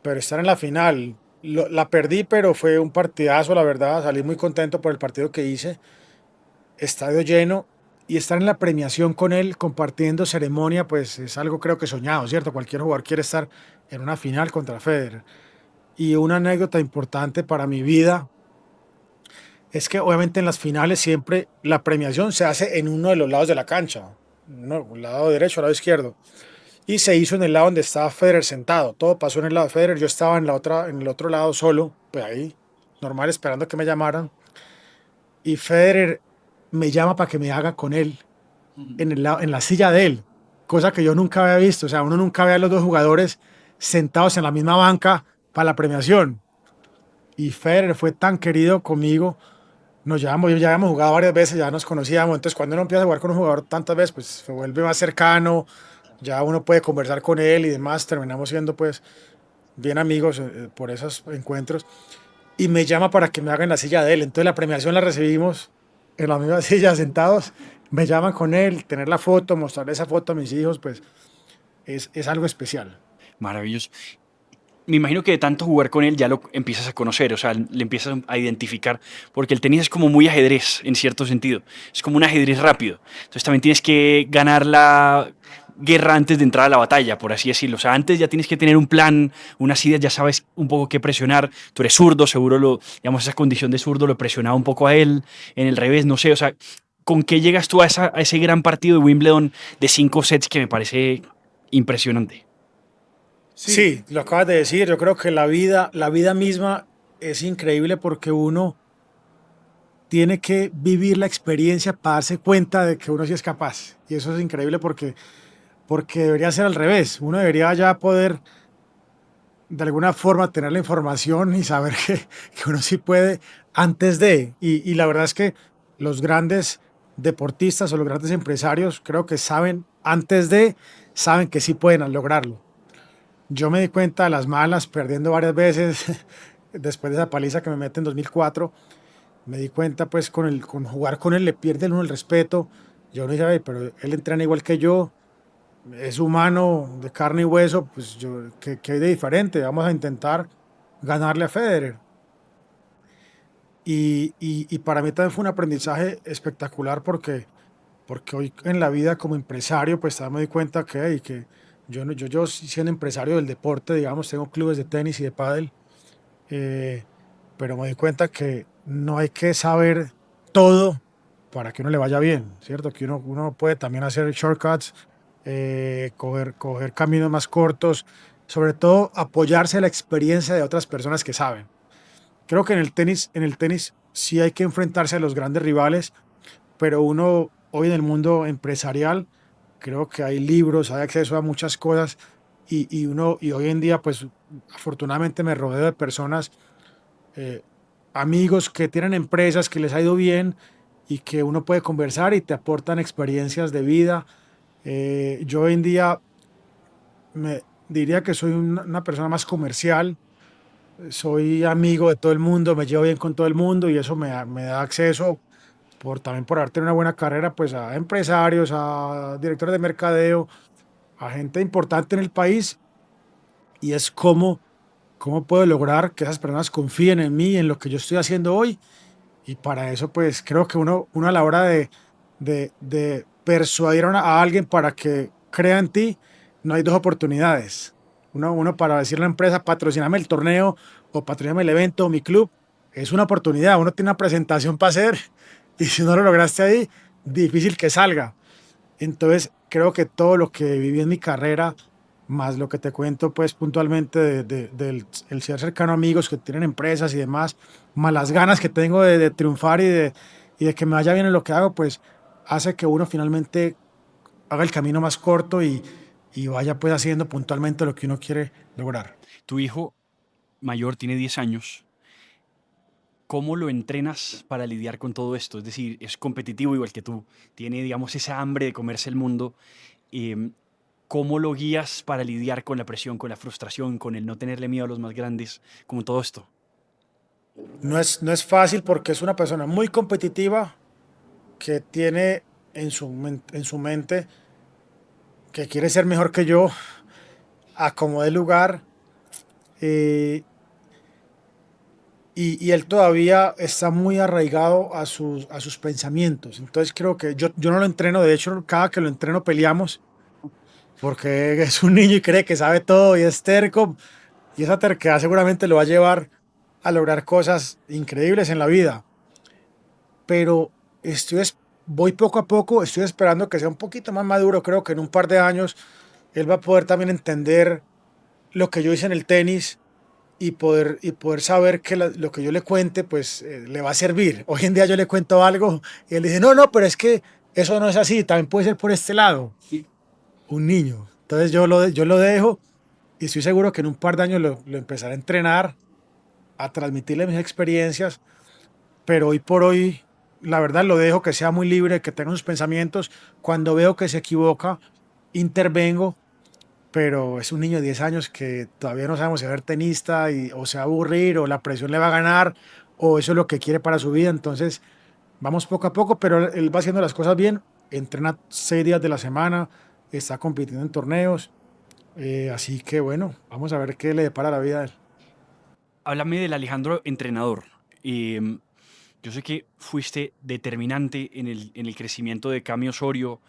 pero estar en la final, la perdí, pero fue un partidazo, la verdad, salí muy contento por el partido que hice, estadio lleno, y estar en la premiación con él, compartiendo ceremonia, pues es algo creo que soñado, ¿cierto? Cualquier jugador quiere estar en una final contra Federer. Y una anécdota importante para mi vida es que obviamente en las finales siempre la premiación se hace en uno de los lados de la cancha, no, el lado derecho o el lado izquierdo. Y se hizo en el lado donde estaba Federer sentado. Todo pasó en el lado de Federer. Yo estaba en el otro lado solo, pues ahí, normal, esperando que me llamaran. Y Federer me llama para que me haga con él en la silla de él, cosa que yo nunca había visto. O sea, uno nunca ve a los dos jugadores sentados en la misma banca para la premiación. Y Federer fue tan querido conmigo. Ya habíamos jugado varias veces, ya nos conocíamos. Entonces, cuando uno empieza a jugar con un jugador tantas veces, pues se vuelve más cercano, ya uno puede conversar con él y demás, terminamos siendo pues bien amigos por esos encuentros, y me llama para que me haga en la silla de él, entonces la premiación la recibimos en la misma silla sentados, me llaman con él, tener la foto, mostrarle esa foto a mis hijos, pues es algo especial.
Maravilloso. Me imagino que de tanto jugar con él ya lo empiezas a conocer, o sea, le empiezas a identificar, porque el tenis es como muy ajedrez en cierto sentido, es como un ajedrez rápido, entonces también tienes que ganar la guerra antes de entrar a la batalla, por así decirlo, o sea, antes ya tienes que tener un plan, unas ideas, ya sabes un poco qué presionar, tú eres zurdo, seguro digamos, esa condición de zurdo lo presionaba un poco a él, en el revés, no sé, o sea, ¿con qué llegas tú a ese gran partido de Wimbledon de 5 sets que me parece impresionante?
Sí, lo acabas de decir, yo creo que la vida misma es increíble porque uno tiene que vivir la experiencia para darse cuenta de que uno sí es capaz. Y eso es increíble porque debería ser al revés. Uno debería ya poder de alguna forma tener la información y saber que uno sí puede antes de. Y la verdad es que los grandes deportistas o los grandes empresarios creo que saben antes de, saben que sí pueden lograrlo. Yo me di cuenta de las malas, perdiendo varias veces después de esa paliza que me mete en 2004. Me di cuenta pues con jugar con él le pierde uno el respeto. Yo no dije, "Ay, pero él entrena igual que yo, es humano, de carne y hueso, pues yo, ¿qué hay de diferente? Vamos a intentar ganarle a Federer". Y para mí también fue un aprendizaje espectacular porque hoy en la vida como empresario, pues también me di cuenta que yo, no- yo siendo empresario del deporte, digamos, tengo clubes de tenis y de pádel, eh, pero me di cuenta que no hay que saber todo para que uno le vaya bien, ¿cierto? Que uno puede también hacer shortcuts, coger caminos más cortos, sobre todo apoyarse a la experiencia de otras personas que saben. Creo que en el tenis sí hay que enfrentarse a los grandes rivales, pero uno hoy en el mundo empresarial, creo que hay libros, hay acceso a muchas cosas y hoy en día, pues afortunadamente me rodeo de personas, eh, amigos que tienen empresas que les ha ido bien y que uno puede conversar y te aportan experiencias de vida. Yo hoy en día me diría que soy una persona más comercial, soy amigo de todo el mundo, me llevo bien con todo el mundo y eso me da acceso también por haber tenido una buena carrera, pues a empresarios, a directores de mercadeo, a gente importante en el país y es como cómo puedo lograr que esas personas confíen en mí, en lo que yo estoy haciendo hoy. Y para eso, pues creo que uno a la hora de persuadir a alguien para que crea en ti, no hay dos oportunidades. Uno para decirle a la empresa, patrocíname el torneo o patrocíname el evento o mi club, es una oportunidad. Uno tiene una presentación para hacer y si no lo lograste ahí, difícil que salga. Entonces, creo que todo lo que viví en mi carrera, más lo que te cuento, pues puntualmente del el ser cercano a amigos que tienen empresas y demás, más las ganas que tengo de triunfar y de que me vaya bien en lo que hago, pues hace que uno finalmente haga el camino más corto y vaya pues haciendo puntualmente lo que uno quiere lograr.
Tu hijo mayor tiene 10 años. ¿Cómo lo entrenas para lidiar con todo esto? Es decir, es competitivo igual que tú, tiene, digamos, esa hambre de comerse el mundo. em, ¿Cómo lo guías para lidiar con la presión, con la frustración, con el no tenerle miedo a los más grandes, como todo esto?
No es fácil porque es una persona muy competitiva que tiene en su mente que quiere ser mejor que yo a como dé lugar. eh, y él todavía está muy arraigado a sus pensamientos. Entonces creo que yo no lo entreno, de hecho, cada que lo entreno peleamos, porque es un niño y cree que sabe todo y es terco, y esa terquedad seguramente lo va a llevar a lograr cosas increíbles en la vida. Pero voy poco a poco, estoy esperando que sea un poquito más maduro, creo que en un par de años él va a poder también entender lo que yo hice en el tenis y poder saber que lo que yo le cuente, pues le va a servir. Hoy en día yo le cuento algo y él dice, no, no, pero es que eso no es así, también puede ser por este lado. Un niño. Entonces yo lo dejo y estoy seguro que en un par de años lo empezaré a entrenar, a transmitirle mis experiencias, pero hoy por hoy, la verdad, lo dejo que sea muy libre, que tenga sus pensamientos. Cuando veo que se equivoca, intervengo, pero es un niño de 10 años que todavía no sabemos si va a ser tenista o se va a aburrir o la presión le va a ganar o eso es lo que quiere para su vida. Entonces, vamos poco a poco, pero él va haciendo las cosas bien. Entrena 6 días de la semana, está compitiendo en torneos. Así que bueno, vamos a ver qué le depara la vida a él.
Háblame del Alejandro entrenador. Em, yo sé que fuiste determinante en el crecimiento de Cami Osorio,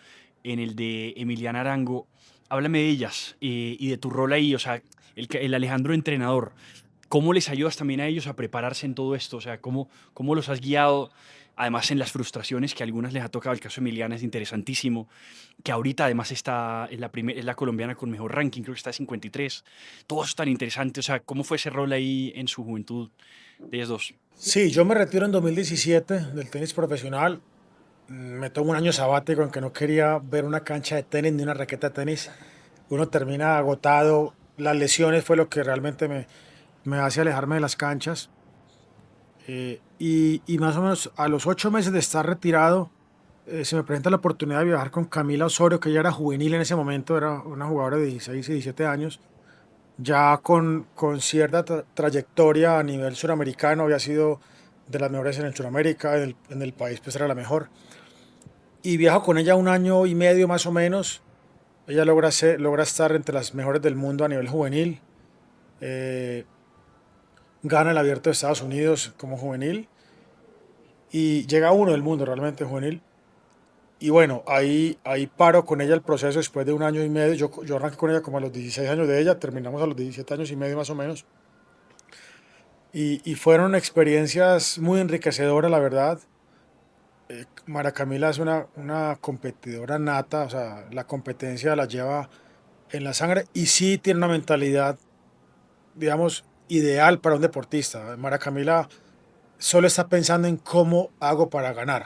en el de Emiliana Arango. Háblame de ellas y de tu rol ahí, o sea, el Alejandro entrenador. ¿Cómo les ayudas también a ellos a prepararse en todo esto? O sea, ¿cómo los has guiado? Además, en las frustraciones que a algunas les ha tocado, el caso de Emiliana es interesantísimo, que ahorita además está, es la colombiana con mejor ranking, creo que está de 53. Todo eso es tan interesante, o sea, ¿cómo fue ese rol ahí en su juventud de ellos dos?
Sí, yo me retiro en 2017 del tenis profesional. Me tomo un año sabático en que no quería ver una cancha de tenis ni una raqueta de tenis. Uno termina agotado. Las lesiones fue lo que realmente me hace alejarme de las canchas. Y más o menos a los 8 meses de estar retirado, se me presenta la oportunidad de viajar con Camila Osorio, que ella era juvenil en ese momento, era una jugadora de 16 y 17 años, ya con cierta trayectoria a nivel suramericano, había sido de las mejores en el Suramérica, en el país pues era la mejor. Y viajo con ella un año y medio más o menos. Ella logra estar entre las mejores del mundo a nivel juvenil. eh, Gana el abierto de Estados Unidos como juvenil y llega uno del mundo realmente juvenil. Y bueno, ahí paro con ella el proceso después de un año y medio. Yo arranqué con ella como a los 16 años de ella, terminamos a los 17 años y medio más o menos. Y fueron experiencias muy enriquecedoras, la verdad. Mara Camila es una competidora nata, o sea, la competencia la lleva en la sangre y sí tiene una mentalidad, digamos, ideal para un deportista. Mara Camila solo está pensando en cómo hago para ganar.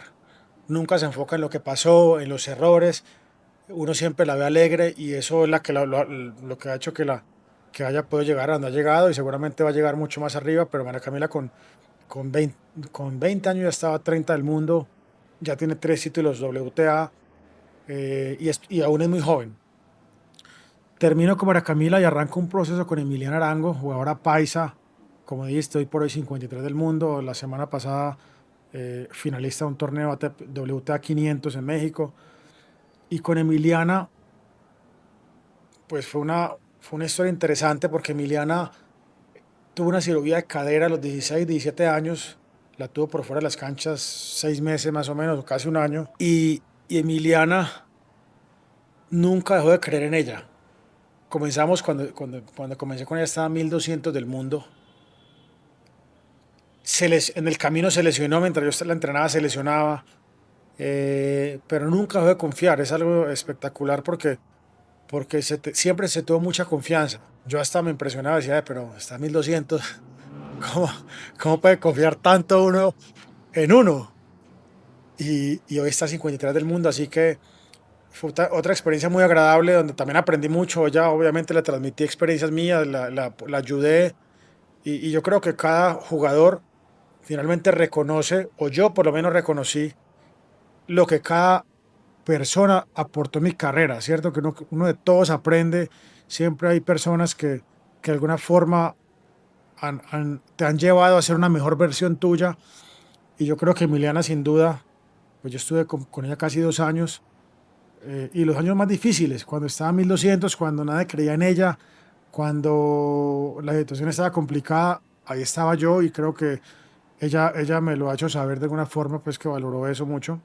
Nunca se enfoca en lo que pasó, en los errores. Uno siempre la ve alegre y eso es lo que ha hecho que haya podido llegar a donde ha llegado y seguramente va a llegar mucho más arriba, pero María Camila con 20, con 20 años ya estaba 30 del mundo, ya tiene 3 títulos WTA y aún es muy joven. Termino con María Camila y arranco un proceso con Emiliana Arango, jugadora paisa, como dijiste, hoy por hoy 53 del mundo. La semana pasada finalista de un torneo WTA 500 en México. Y con Emiliana, pues fue una historia interesante porque Emiliana tuvo una cirugía de cadera a los 16, 17 años, la tuvo por fuera de las canchas 6 meses más o menos, o casi un año, y Emiliana nunca dejó de creer en ella. Comenzamos cuando comencé con ella estaba a 1200 del mundo. En el camino se lesionó, mientras yo la entrenaba se lesionaba, pero nunca dejó de confiar. Es algo espectacular porque siempre se tuvo mucha confianza. Yo hasta me impresionaba, decía, pero está a 1200, ¿cómo, cómo puede confiar tanto uno en uno? Y hoy está a 53 del mundo, así que fue otra experiencia muy agradable donde también aprendí mucho. Ya obviamente le transmití experiencias mías, la ayudé y yo creo que cada jugador finalmente reconoce, o yo por lo menos reconocí, lo que cada persona aportó en mi carrera, ¿cierto? Que uno de todos aprende, siempre hay personas que de alguna forma te han llevado a ser una mejor versión tuya y yo creo que Emiliana sin duda, pues yo estuve con ella casi 2 años y los años más difíciles, cuando estaba a 1200, cuando nadie creía en ella, cuando la situación estaba complicada, ahí estaba yo y creo que ella me lo ha hecho saber de alguna forma, pues que valoró eso mucho.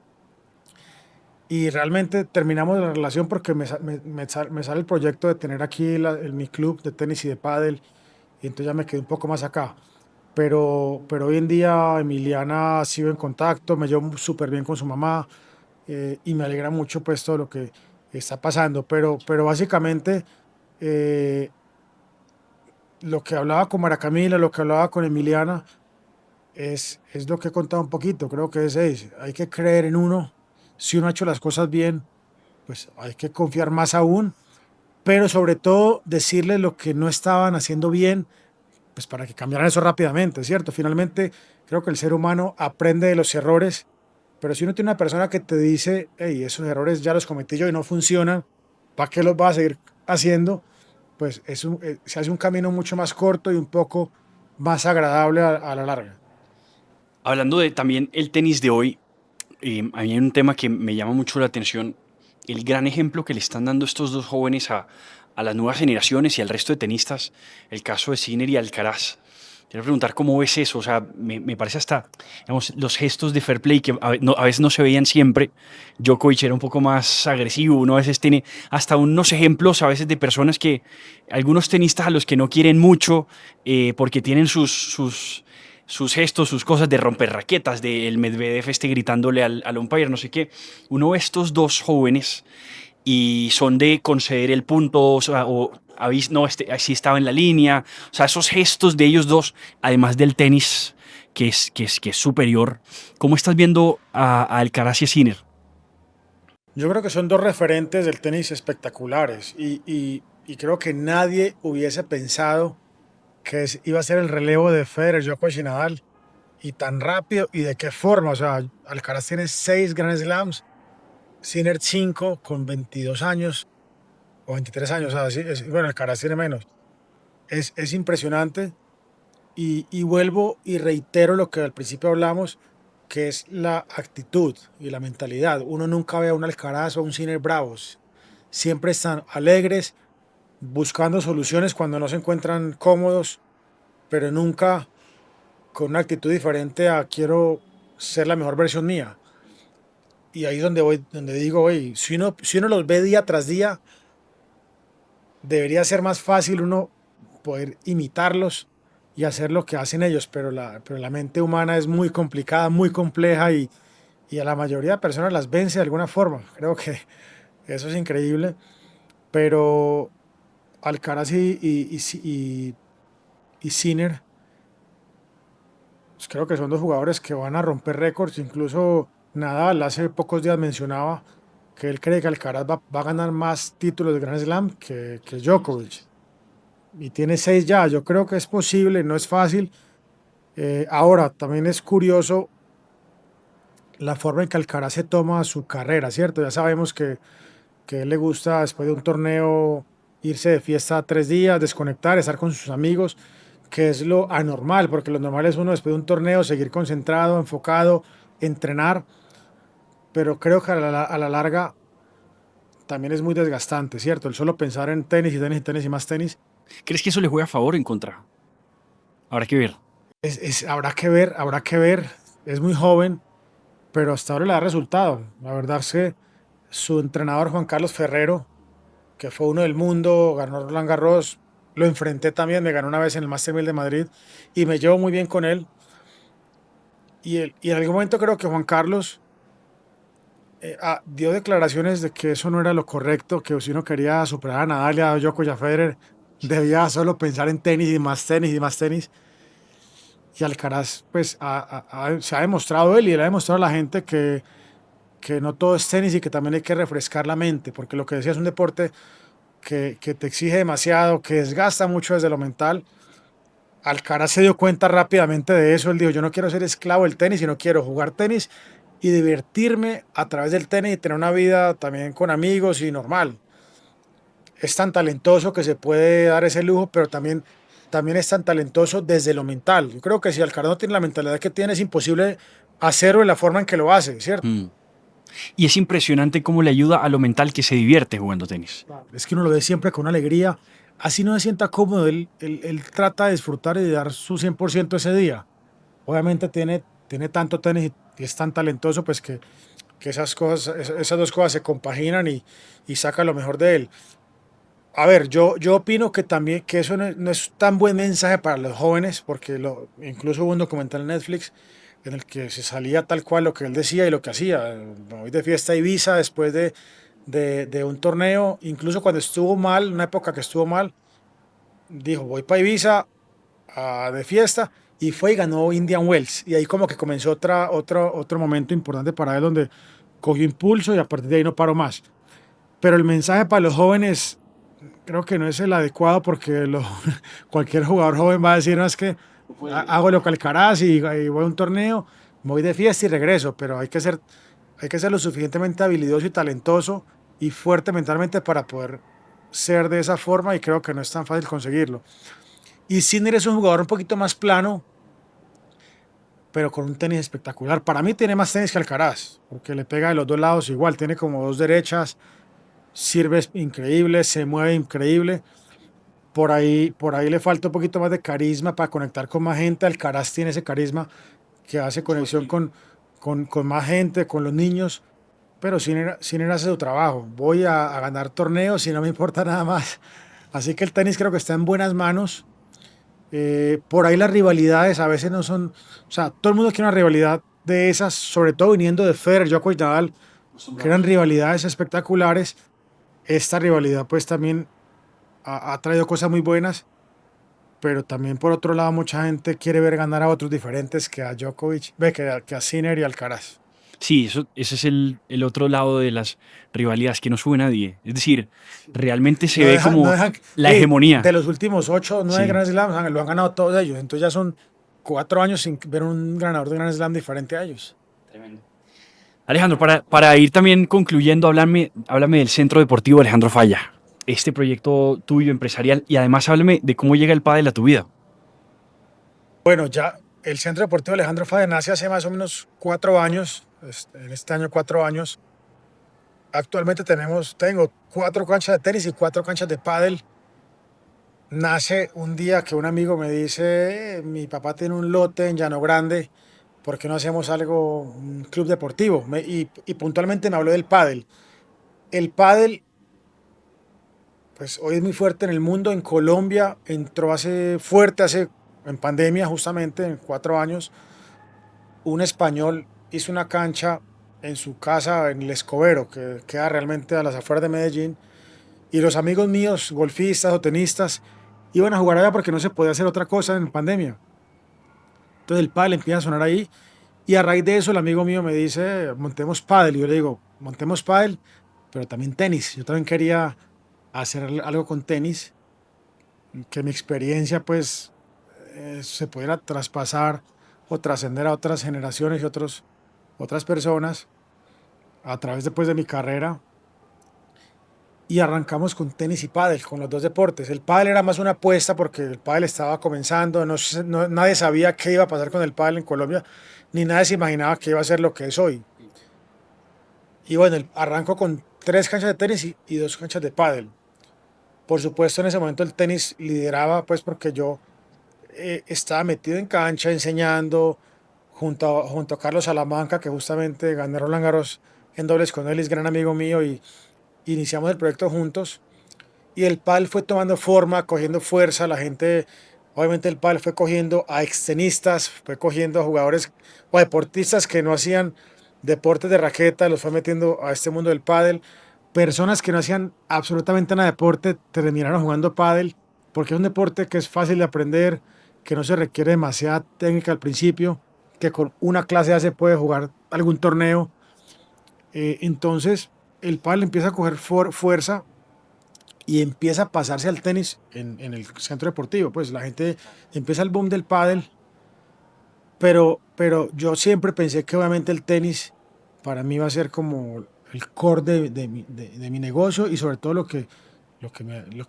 Y realmente terminamos la relación porque me sale el proyecto de tener aquí mi club de tenis y de pádel, y entonces ya me quedé un poco más acá. Pero hoy en día Emiliana sigo en contacto, me llevo súper bien con su mamá y me alegra mucho pues todo lo que está pasando. Pero básicamente eh, lo que hablaba con Mara Camila, lo que hablaba con Emiliana, es lo que he contado un poquito. Creo que hay que creer en uno. Si uno ha hecho las cosas bien, pues hay que confiar más aún, pero sobre todo decirle lo que no estaban haciendo bien, pues para que cambiaran eso rápidamente, ¿cierto? Finalmente, creo que el ser humano aprende de los errores, pero si uno tiene una persona que te dice, hey, esos errores ya los cometí yo y no funcionan, ¿para qué los vas a seguir haciendo? Pues se hace un camino mucho más corto y un poco más agradable a la larga.
Hablando de también el tenis de hoy, a mí hay un tema que me llama mucho la atención, el gran ejemplo que le están dando estos dos jóvenes a las nuevas generaciones y al resto de tenistas, el caso de Sinner y Alcaraz. Quiero preguntar cómo ves eso, o sea, me parece hasta, digamos, los gestos de fair play que a veces no se veían siempre. Djokovic era un poco más agresivo, uno a veces tiene hasta unos ejemplos a veces de personas que, algunos tenistas a los que no quieren mucho porque tienen sus gestos, sus cosas de romper raquetas, de el Medvedev gritándole al umpire, no sé qué. Uno ve estos dos jóvenes y son de conceder el punto, o sea, no, sí estaba en la línea, o sea, esos gestos de ellos dos, además del tenis, que es superior. ¿Cómo estás viendo a Alcaraz y a Sinner?
Yo creo que son dos referentes del tenis espectaculares y creo que nadie hubiese pensado que iba a ser el relevo de Federer, Djokovic y Nadal, y tan rápido y de qué forma. O sea, Alcaraz tiene 6 Grand Slams, Sinner 5 con 22 años o 23 años. O sea, bueno, Alcaraz tiene menos. Es impresionante y vuelvo y reitero lo que al principio hablamos, que es la actitud y la mentalidad. Uno nunca ve a un Alcaraz o a un Sinner bravos. Siempre están alegres, buscando soluciones cuando no se encuentran cómodos, pero nunca con una actitud diferente a quiero ser la mejor versión mía. Y ahí es donde voy, donde digo, oye, si uno los ve día tras día, debería ser más fácil uno poder imitarlos y hacer lo que hacen ellos, pero la mente humana es muy complicada, muy compleja y a la mayoría de personas las vence de alguna forma. Creo que eso es increíble, pero Alcaraz y Sinner, pues creo que son dos jugadores que van a romper récords. Incluso Nadal hace pocos días mencionaba que él cree que Alcaraz va a ganar más títulos de Grand Slam que Djokovic. Y tiene 6 ya. Yo creo que es posible, no es fácil. Ahora, también es curioso la forma en que Alcaraz se toma su carrera, ¿cierto? Ya sabemos que a él le gusta después de un torneo irse de fiesta 3 días, desconectar, estar con sus amigos, que es lo anormal, porque lo normal es uno después de un torneo seguir concentrado, enfocado, entrenar, pero creo que a la larga también es muy desgastante, ¿cierto? El solo pensar en tenis y tenis y tenis y más tenis.
¿Crees que eso le juega a favor o en contra? Habrá que ver.
Habrá que ver. Es muy joven, pero hasta ahora le da resultado. La verdad es que su entrenador Juan Carlos Ferrero, que fue uno del mundo, ganó Roland Garros, lo enfrenté también, me ganó una vez en el Master 1000 de Madrid y me llevo muy bien con él. Y en algún momento creo que Juan Carlos dio declaraciones de que eso no era lo correcto, que si uno quería superar a Nadal y a Djokovic y a Federer, debía solo pensar en tenis y más tenis y más tenis. Y Alcaraz, pues, se ha demostrado él y le ha demostrado a la gente que no todo es tenis y que también hay que refrescar la mente, porque lo que decía es un deporte que te exige demasiado, que desgasta mucho desde lo mental. Alcaraz se dio cuenta rápidamente de eso. Él dijo, yo no quiero ser esclavo del tenis, sino quiero jugar tenis y divertirme a través del tenis y tener una vida también con amigos y normal. Es tan talentoso que se puede dar ese lujo, pero también es tan talentoso desde lo mental. Yo creo que si Alcaraz no tiene la mentalidad que tiene, es imposible hacerlo de la forma en que lo hace, ¿cierto?
Mm. Y es impresionante cómo le ayuda a lo mental que se divierte jugando tenis.
Claro. Es que uno lo ve siempre con una alegría. Así no se sienta cómodo, él trata de disfrutar y de dar su 100% ese día. Obviamente tiene tanto tenis y es tan talentoso, pues que esas dos cosas se compaginan y saca lo mejor de él. A ver, yo opino que también que eso no es tan buen mensaje para los jóvenes, porque incluso hubo un documental en Netflix en el que se salía tal cual lo que él decía y lo que hacía. Me voy de fiesta a Ibiza después de un torneo, incluso cuando estuvo mal, una época que estuvo mal, dijo, voy para Ibiza de fiesta y fue y ganó Indian Wells. Y ahí como que comenzó otro momento importante para él donde cogió impulso y a partir de ahí no paró más. Pero el mensaje para los jóvenes creo que no es el adecuado porque cualquier jugador joven va a decir, no, es que hago lo que Alcaraz y voy a un torneo, me voy de fiesta y regreso, pero hay que ser lo suficientemente habilidoso y talentoso y fuerte mentalmente para poder ser de esa forma y creo que no es tan fácil conseguirlo. Y Sinner es un jugador un poquito más plano, pero con un tenis espectacular. Para mí tiene más tenis que Alcaraz, porque le pega de los dos lados igual, tiene como dos derechas, sirve increíble, se mueve increíble. Por ahí le falta un poquito más de carisma para conectar con más gente. Alcaraz tiene ese carisma que hace conexión con más gente, con los niños, pero Sinner hace su trabajo. Voy a ganar torneos y no me importa nada más. Así que el tenis creo que está en buenas manos. Por ahí las rivalidades a veces no son, o sea, todo el mundo quiere una rivalidad de esas, sobre todo viniendo de Federer, Djokovic, Nadal, que eran rivalidades espectaculares. Esta rivalidad pues también ha traído cosas muy buenas, pero también por otro lado mucha gente quiere ver ganar a otros diferentes que a Djokovic, que a Sinner y Alcaraz.
Sí, ese es el otro lado de las rivalidades que no sube nadie. Es decir, realmente se ve
No
como
dejan,
la hegemonía.
de los últimos 8 o 9
Sí.
Grand Slams lo han ganado todos ellos, entonces ya son 4 años sin ver un ganador de Grand Slam diferente a ellos.
Tremendo. Alejandro, para ir también concluyendo, háblame del Centro Deportivo Alejandro Falla, este proyecto tuyo empresarial y además háblame de cómo llega el pádel a tu vida.
Bueno, ya el Centro Deportivo Alejandro Fade nace hace más o menos 4 años, en este año 4 años. Actualmente tengo 4 canchas de tenis y 4 canchas de pádel. Nace un día que un amigo me dice, mi papá tiene un lote en Llano Grande, ¿por qué no hacemos algo, un club deportivo? Y puntualmente me habló del pádel. El pádel, pues hoy es muy fuerte en el mundo, en Colombia entró en pandemia justamente, en 4 años. Un español hizo una cancha en su casa en El Escobero, que queda realmente a las afueras de Medellín, y los amigos míos, golfistas o tenistas, iban a jugar allá porque no se podía hacer otra cosa en pandemia. Entonces el pádel empieza a sonar ahí, y a raíz de eso el amigo mío me dice, montemos pádel, y yo le digo, montemos pádel, pero también tenis. Yo también quería hacer algo con tenis, que mi experiencia pues se pudiera traspasar o trascender a otras generaciones y otras personas a través después de mi carrera y arrancamos con tenis y pádel, con los dos deportes. El pádel era más una apuesta porque el pádel estaba comenzando, nadie sabía qué iba a pasar con el pádel en Colombia, ni nadie se imaginaba que iba a ser lo que es hoy. Y bueno, arranco con 3 canchas de tenis y 2 canchas de pádel. Por supuesto, en ese momento el tenis lideraba, pues porque yo estaba metido en cancha enseñando junto a Carlos Salamanca, que justamente gané Roland Garros en dobles con él, es gran amigo mío, y iniciamos el proyecto juntos. Y el pádel fue tomando forma, cogiendo fuerza, la gente, obviamente el pádel fue cogiendo a extenistas, fue cogiendo a jugadores o a deportistas que no hacían deportes de raqueta, los fue metiendo a este mundo del pádel. Personas que no hacían absolutamente nada de deporte terminaron jugando pádel, porque es un deporte que es fácil de aprender, que no se requiere demasiada técnica al principio, que con una clase ya se puede jugar algún torneo. Entonces el pádel empieza a coger fuerza y empieza a pasarse al tenis en el centro deportivo. Pues la gente empieza el boom del pádel, pero yo siempre pensé que obviamente el tenis para mí va a ser como el core de mi negocio y sobre todo lo que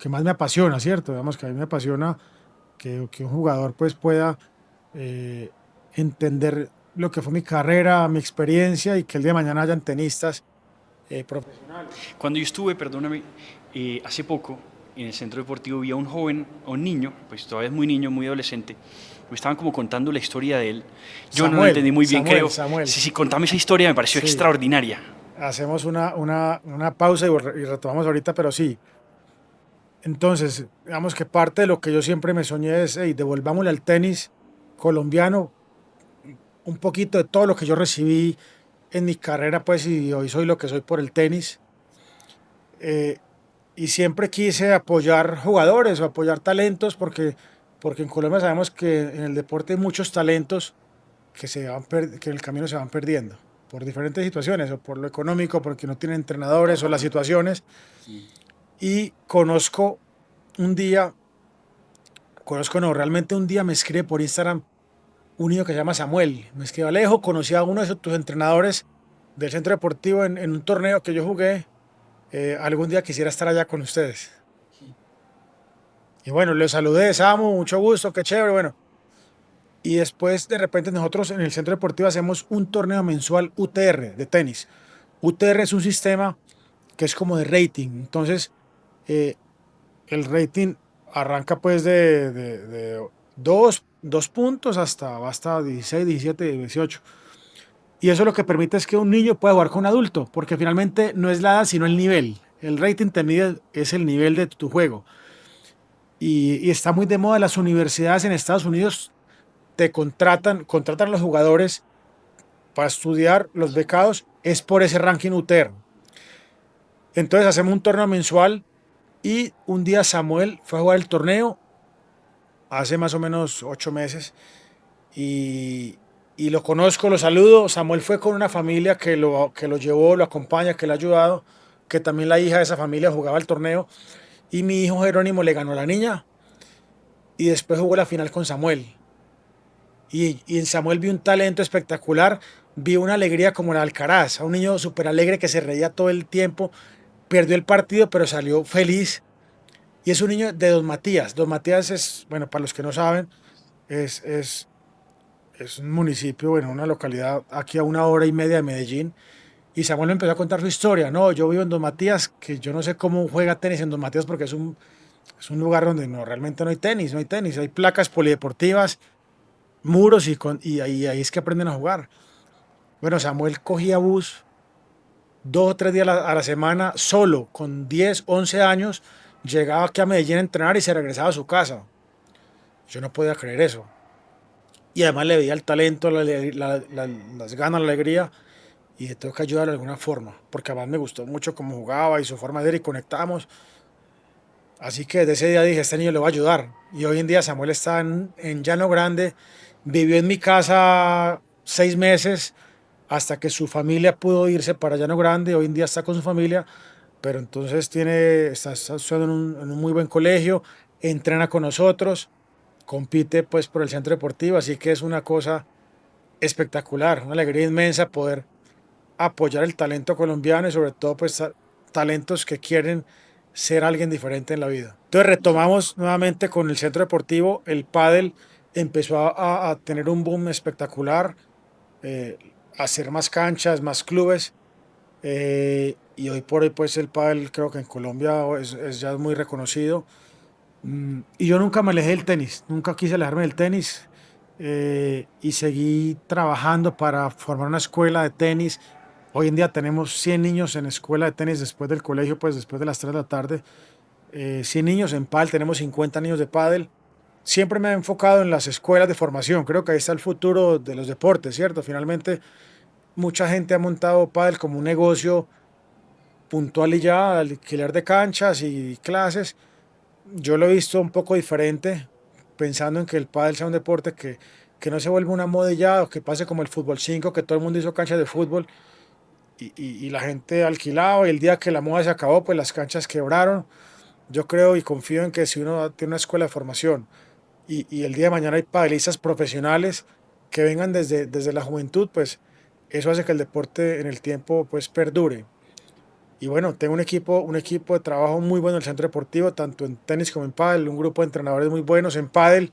más me apasiona, ¿cierto? Digamos que a mí me apasiona que un jugador pues pueda eh, entender lo que fue mi carrera, mi experiencia y que el día de mañana hayan tenistas profesionales.
Cuando yo estuve, perdóname, hace poco en el centro deportivo vi a un joven, a un niño, pues todavía es muy niño, muy adolescente, me estaban como contando la historia de él. Yo no lo entendí muy bien, creo.
Samuel.
Sí, sí, contame esa historia, me pareció
Sí,
extraordinaria.
hacemos una pausa y retomamos ahorita, pero sí. Entonces, digamos que parte de lo que yo siempre me soñé es, hey, devolvámosle al tenis colombiano un poquito de todo lo que yo recibí en mi carrera, pues, y hoy soy lo que soy por el tenis. Eh, y siempre quise apoyar jugadores o apoyar talentos porque en Colombia sabemos que en el deporte hay muchos talentos que en el camino se van perdiendo por diferentes situaciones, o por lo económico, porque no tienen entrenadores, o las situaciones. Y un día, no, realmente un día me escribe por Instagram un niño que se llama Samuel. Me escribe: Alejo, conocí a uno de tus entrenadores del centro deportivo en un torneo que yo jugué. Algún día quisiera estar allá con ustedes. Y bueno, le saludé, Samu, mucho gusto, qué chévere, bueno. Y después, de repente, nosotros en el centro deportivo hacemos un torneo mensual UTR de tenis. UTR es un sistema que es como de rating. Entonces, eh, el rating arranca pues de dos puntos hasta 16, 17, 18. Y eso lo que permite es que un niño pueda jugar con un adulto, porque finalmente no es la edad, sino el nivel. El rating te mide es el nivel de tu juego. Y está muy de moda. Las universidades en Estados Unidos contratan a los jugadores para estudiar, los becados, es por ese ranking UTR. Entonces hacemos un torneo mensual y un día Samuel fue a jugar el torneo hace más o menos 8 meses y lo conozco, lo saludo. Samuel fue con una familia que lo llevó, lo acompaña, que le ha ayudado, que también la hija de esa familia jugaba el torneo y mi hijo Jerónimo le ganó a la niña y después jugó la final con Samuel. Y en Samuel vi un talento espectacular, vi una alegría como la de Alcaraz, a un niño súper alegre que se reía todo el tiempo, perdió el partido pero salió feliz. Y es un niño de Don Matías. Don Matías es, bueno, para los que no saben, es, es, es un municipio, bueno, una localidad aquí a 1 hora y media de Medellín. Y Samuel me empezó a contar su historia. No, yo vivo en Don Matías, que yo no sé cómo juega tenis en Don Matías porque es un lugar donde no, realmente no hay tenis, no hay tenis. Hay placas polideportivas, muros y ahí es que aprenden a jugar. Bueno, Samuel cogía bus 2 o 3 días a la semana solo, con 10 11 años, llegaba aquí a Medellín a entrenar y se regresaba a su casa. Yo no podía creer eso. Y además le veía el talento, las ganas, la alegría, y tengo que ayudar de alguna forma, porque además me gustó mucho cómo jugaba y su forma de ser y conectamos. Así que desde ese día dije, este niño le va a ayudar. Y hoy en día Samuel está en Llano Grande, vivió en mi casa 6 meses hasta que su familia pudo irse para Llano Grande. Hoy en día está con su familia, pero entonces está estudiando en un muy buen colegio, entrena con nosotros, compite pues por el centro deportivo, así que es una cosa espectacular, una alegría inmensa poder apoyar el talento colombiano y sobre todo pues talentos que quieren ser alguien diferente en la vida. Entonces retomamos nuevamente con el centro deportivo, el pádel empezó a tener un boom espectacular, eh, a hacer más canchas, más clubes, y hoy por hoy pues el pádel creo que en Colombia es ya muy reconocido Y yo nunca me alejé del tenis, nunca quise alejarme del tenis, y seguí trabajando para formar una escuela de tenis. Hoy en día tenemos 100 niños en escuela de tenis después del colegio, pues después de las 3 de la tarde. 100 niños en pádel, tenemos 50 niños de pádel. Siempre me he enfocado en las escuelas de formación, creo que ahí está el futuro de los deportes, ¿cierto? Finalmente, mucha gente ha montado pádel como un negocio puntual y ya, alquiler de canchas y clases. Yo lo he visto un poco diferente, pensando en que el pádel sea un deporte que no se vuelva una moda y ya, o que pase como el fútbol 5 que todo el mundo hizo canchas de fútbol y la gente alquilaba, y el día que la moda se acabó, pues las canchas quebraron. Yo creo y confío en que si uno tiene una escuela de formación y el día de mañana hay padelistas profesionales que vengan desde la juventud, pues eso hace que el deporte en el tiempo pues perdure. Y bueno, tengo un equipo de trabajo muy bueno en el centro deportivo, tanto en tenis como en pádel, un grupo de entrenadores muy buenos en pádel.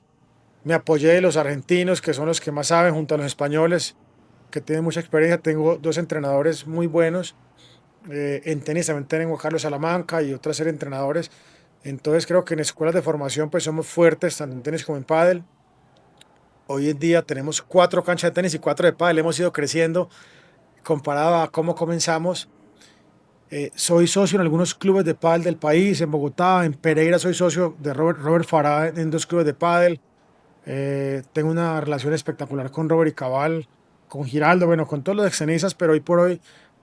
Me apoyé de los argentinos, que son los que más saben, junto a los españoles, que tienen mucha experiencia. Tengo dos entrenadores muy buenos. En tenis también tengo a Carlos Salamanca y otra serie de entrenadores. Entonces creo que en escuelas de formación pues somos fuertes, tanto en tenis como en pádel. Hoy en día tenemos 4 canchas de tenis y 4 de pádel. Hemos ido creciendo comparado a cómo comenzamos. Soy socio en algunos clubes de pádel del país, en Bogotá, en Pereira soy socio de Robert Farah en 2 clubes de pádel. Tengo una relación espectacular con Robert y Cabal, con Giraldo, bueno, con todos los extenistas, pero hoy por hoy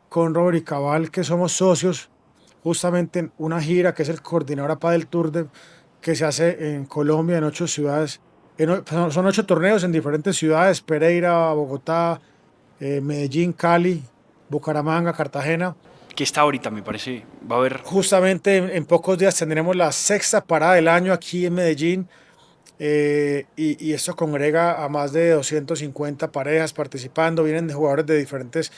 con Robert y Cabal, que somos socios justamente en una gira que es el Coordinador a Padel Tour que se hace en Colombia, en 8 ciudades. Son 8 torneos en diferentes ciudades: Pereira, Bogotá, Medellín, Cali, Bucaramanga, Cartagena.
Que está ahorita, me parece. Va a haber.
Justamente en pocos días tendremos la sexta parada del año aquí en Medellín, y esto congrega a más de 250 parejas participando. Vienen de jugadores de diferentes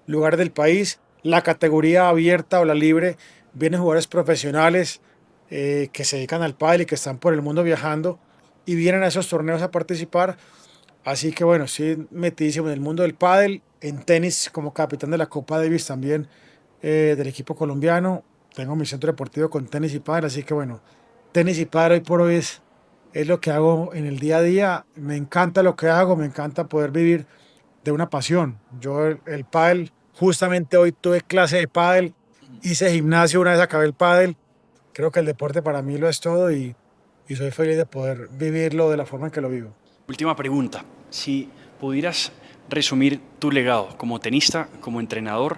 lugares del país. La categoría abierta o la libre, vienen jugadores profesionales, que se dedican al pádel y que están por el mundo viajando y vienen a esos torneos a participar. Así que bueno, sí, metidísimo en el mundo del pádel, en tenis como capitán de la Copa Davis también, del equipo colombiano. Tengo mi centro deportivo con tenis y pádel, así que bueno, tenis y pádel hoy por hoy es lo que hago en el día a día. Me encanta lo que hago, me encanta poder vivir de una pasión. Yo el pádel, justamente hoy tuve clase de pádel, hice gimnasio una vez acabé el pádel. Creo que el deporte para mí lo es todo, y soy feliz de poder vivirlo de la forma en que lo vivo.
Última pregunta. Si pudieras resumir tu legado como tenista, como entrenador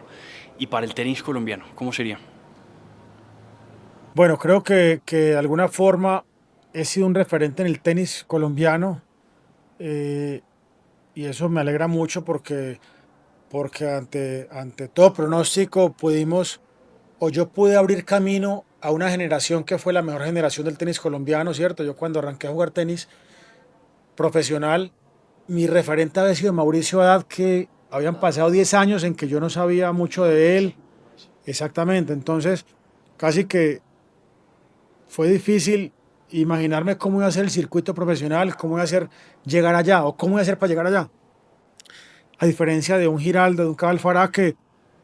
y para el tenis colombiano, ¿cómo sería?
Bueno, creo que de alguna forma he sido un referente en el tenis colombiano, eh, y eso me alegra mucho porque ante todo pronóstico pudimos, o yo pude abrir camino a una generación que fue la mejor generación del tenis colombiano, ¿cierto? Yo cuando arranqué a jugar tenis profesional, mi referente había sido Mauricio Haddad, que habían pasado 10 años en que yo no sabía mucho de él. Exactamente, entonces casi que fue difícil imaginarme cómo iba a ser el circuito profesional, cómo iba a ser llegar allá o cómo iba a ser para llegar allá. A diferencia de un Giraldo, de un Cabal Farah que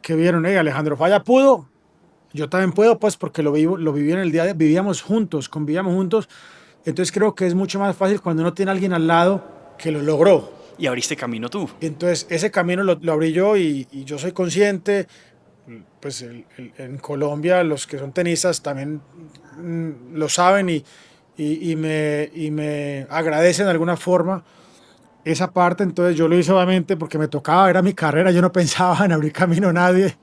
vieron, Alejandro Falla pudo, yo también puedo, pues porque lo viví en el día, vivíamos juntos, convivíamos juntos. Entonces creo que es mucho más fácil cuando uno tiene a alguien al lado que lo logró.
Y abriste camino tú.
Entonces ese camino lo abrí yo, y yo soy consciente, pues en Colombia los que son tenistas también lo saben, y me agradecen de alguna forma esa parte. Entonces yo lo hice obviamente porque me tocaba, era mi carrera, yo no pensaba en abrir camino a nadie,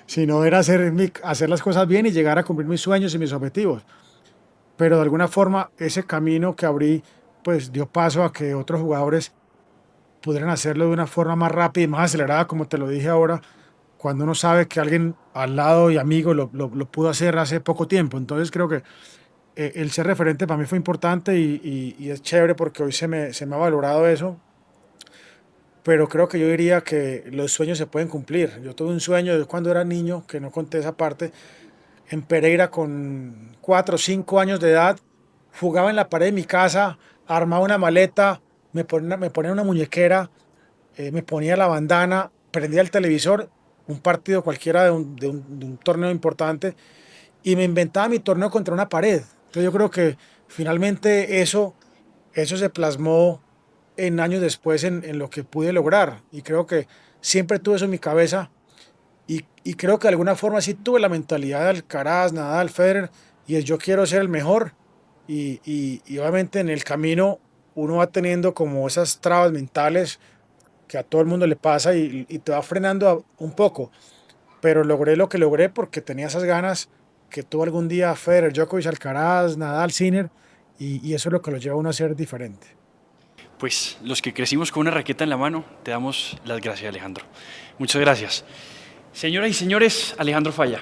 sino era hacer las cosas bien y llegar a cumplir mis sueños y mis objetivos. Pero de alguna forma ese camino que abrí pues dio paso a que otros jugadores pudieran hacerlo de una forma más rápida y más acelerada, como te lo dije ahora, cuando uno sabe que alguien al lado y amigo lo pudo hacer hace poco tiempo. Entonces creo que el ser referente para mí fue importante, y es chévere porque hoy se me ha valorado eso. Pero creo que yo diría que los sueños se pueden cumplir. Yo tuve un sueño de cuando era niño, que no conté esa parte, en Pereira con 4 o 5 años de edad. Jugaba en la pared de mi casa, armaba una maleta, me ponía una muñequera, me ponía la bandana, prendía el televisor, un partido cualquiera de un torneo importante, y me inventaba mi torneo contra una pared. Entonces yo creo que finalmente eso se plasmó en años después en lo que pude lograr. Y creo que siempre tuve eso en mi cabeza y creo que de alguna forma sí tuve la mentalidad de Alcaraz, Nadal, Federer, y es yo quiero ser el mejor. Y obviamente en el camino uno va teniendo como esas trabas mentales que a todo el mundo le pasa y te va frenando un poco. Pero logré lo que logré porque tenía esas ganas que tuvo algún día Federer, Djokovic, Alcaraz, Nadal, Sinner, y eso es lo que lo lleva a uno a ser diferente.
Pues los que crecimos con una raqueta en la mano, te damos las gracias, Alejandro. Muchas gracias. Señoras y señores, Alejandro Falla.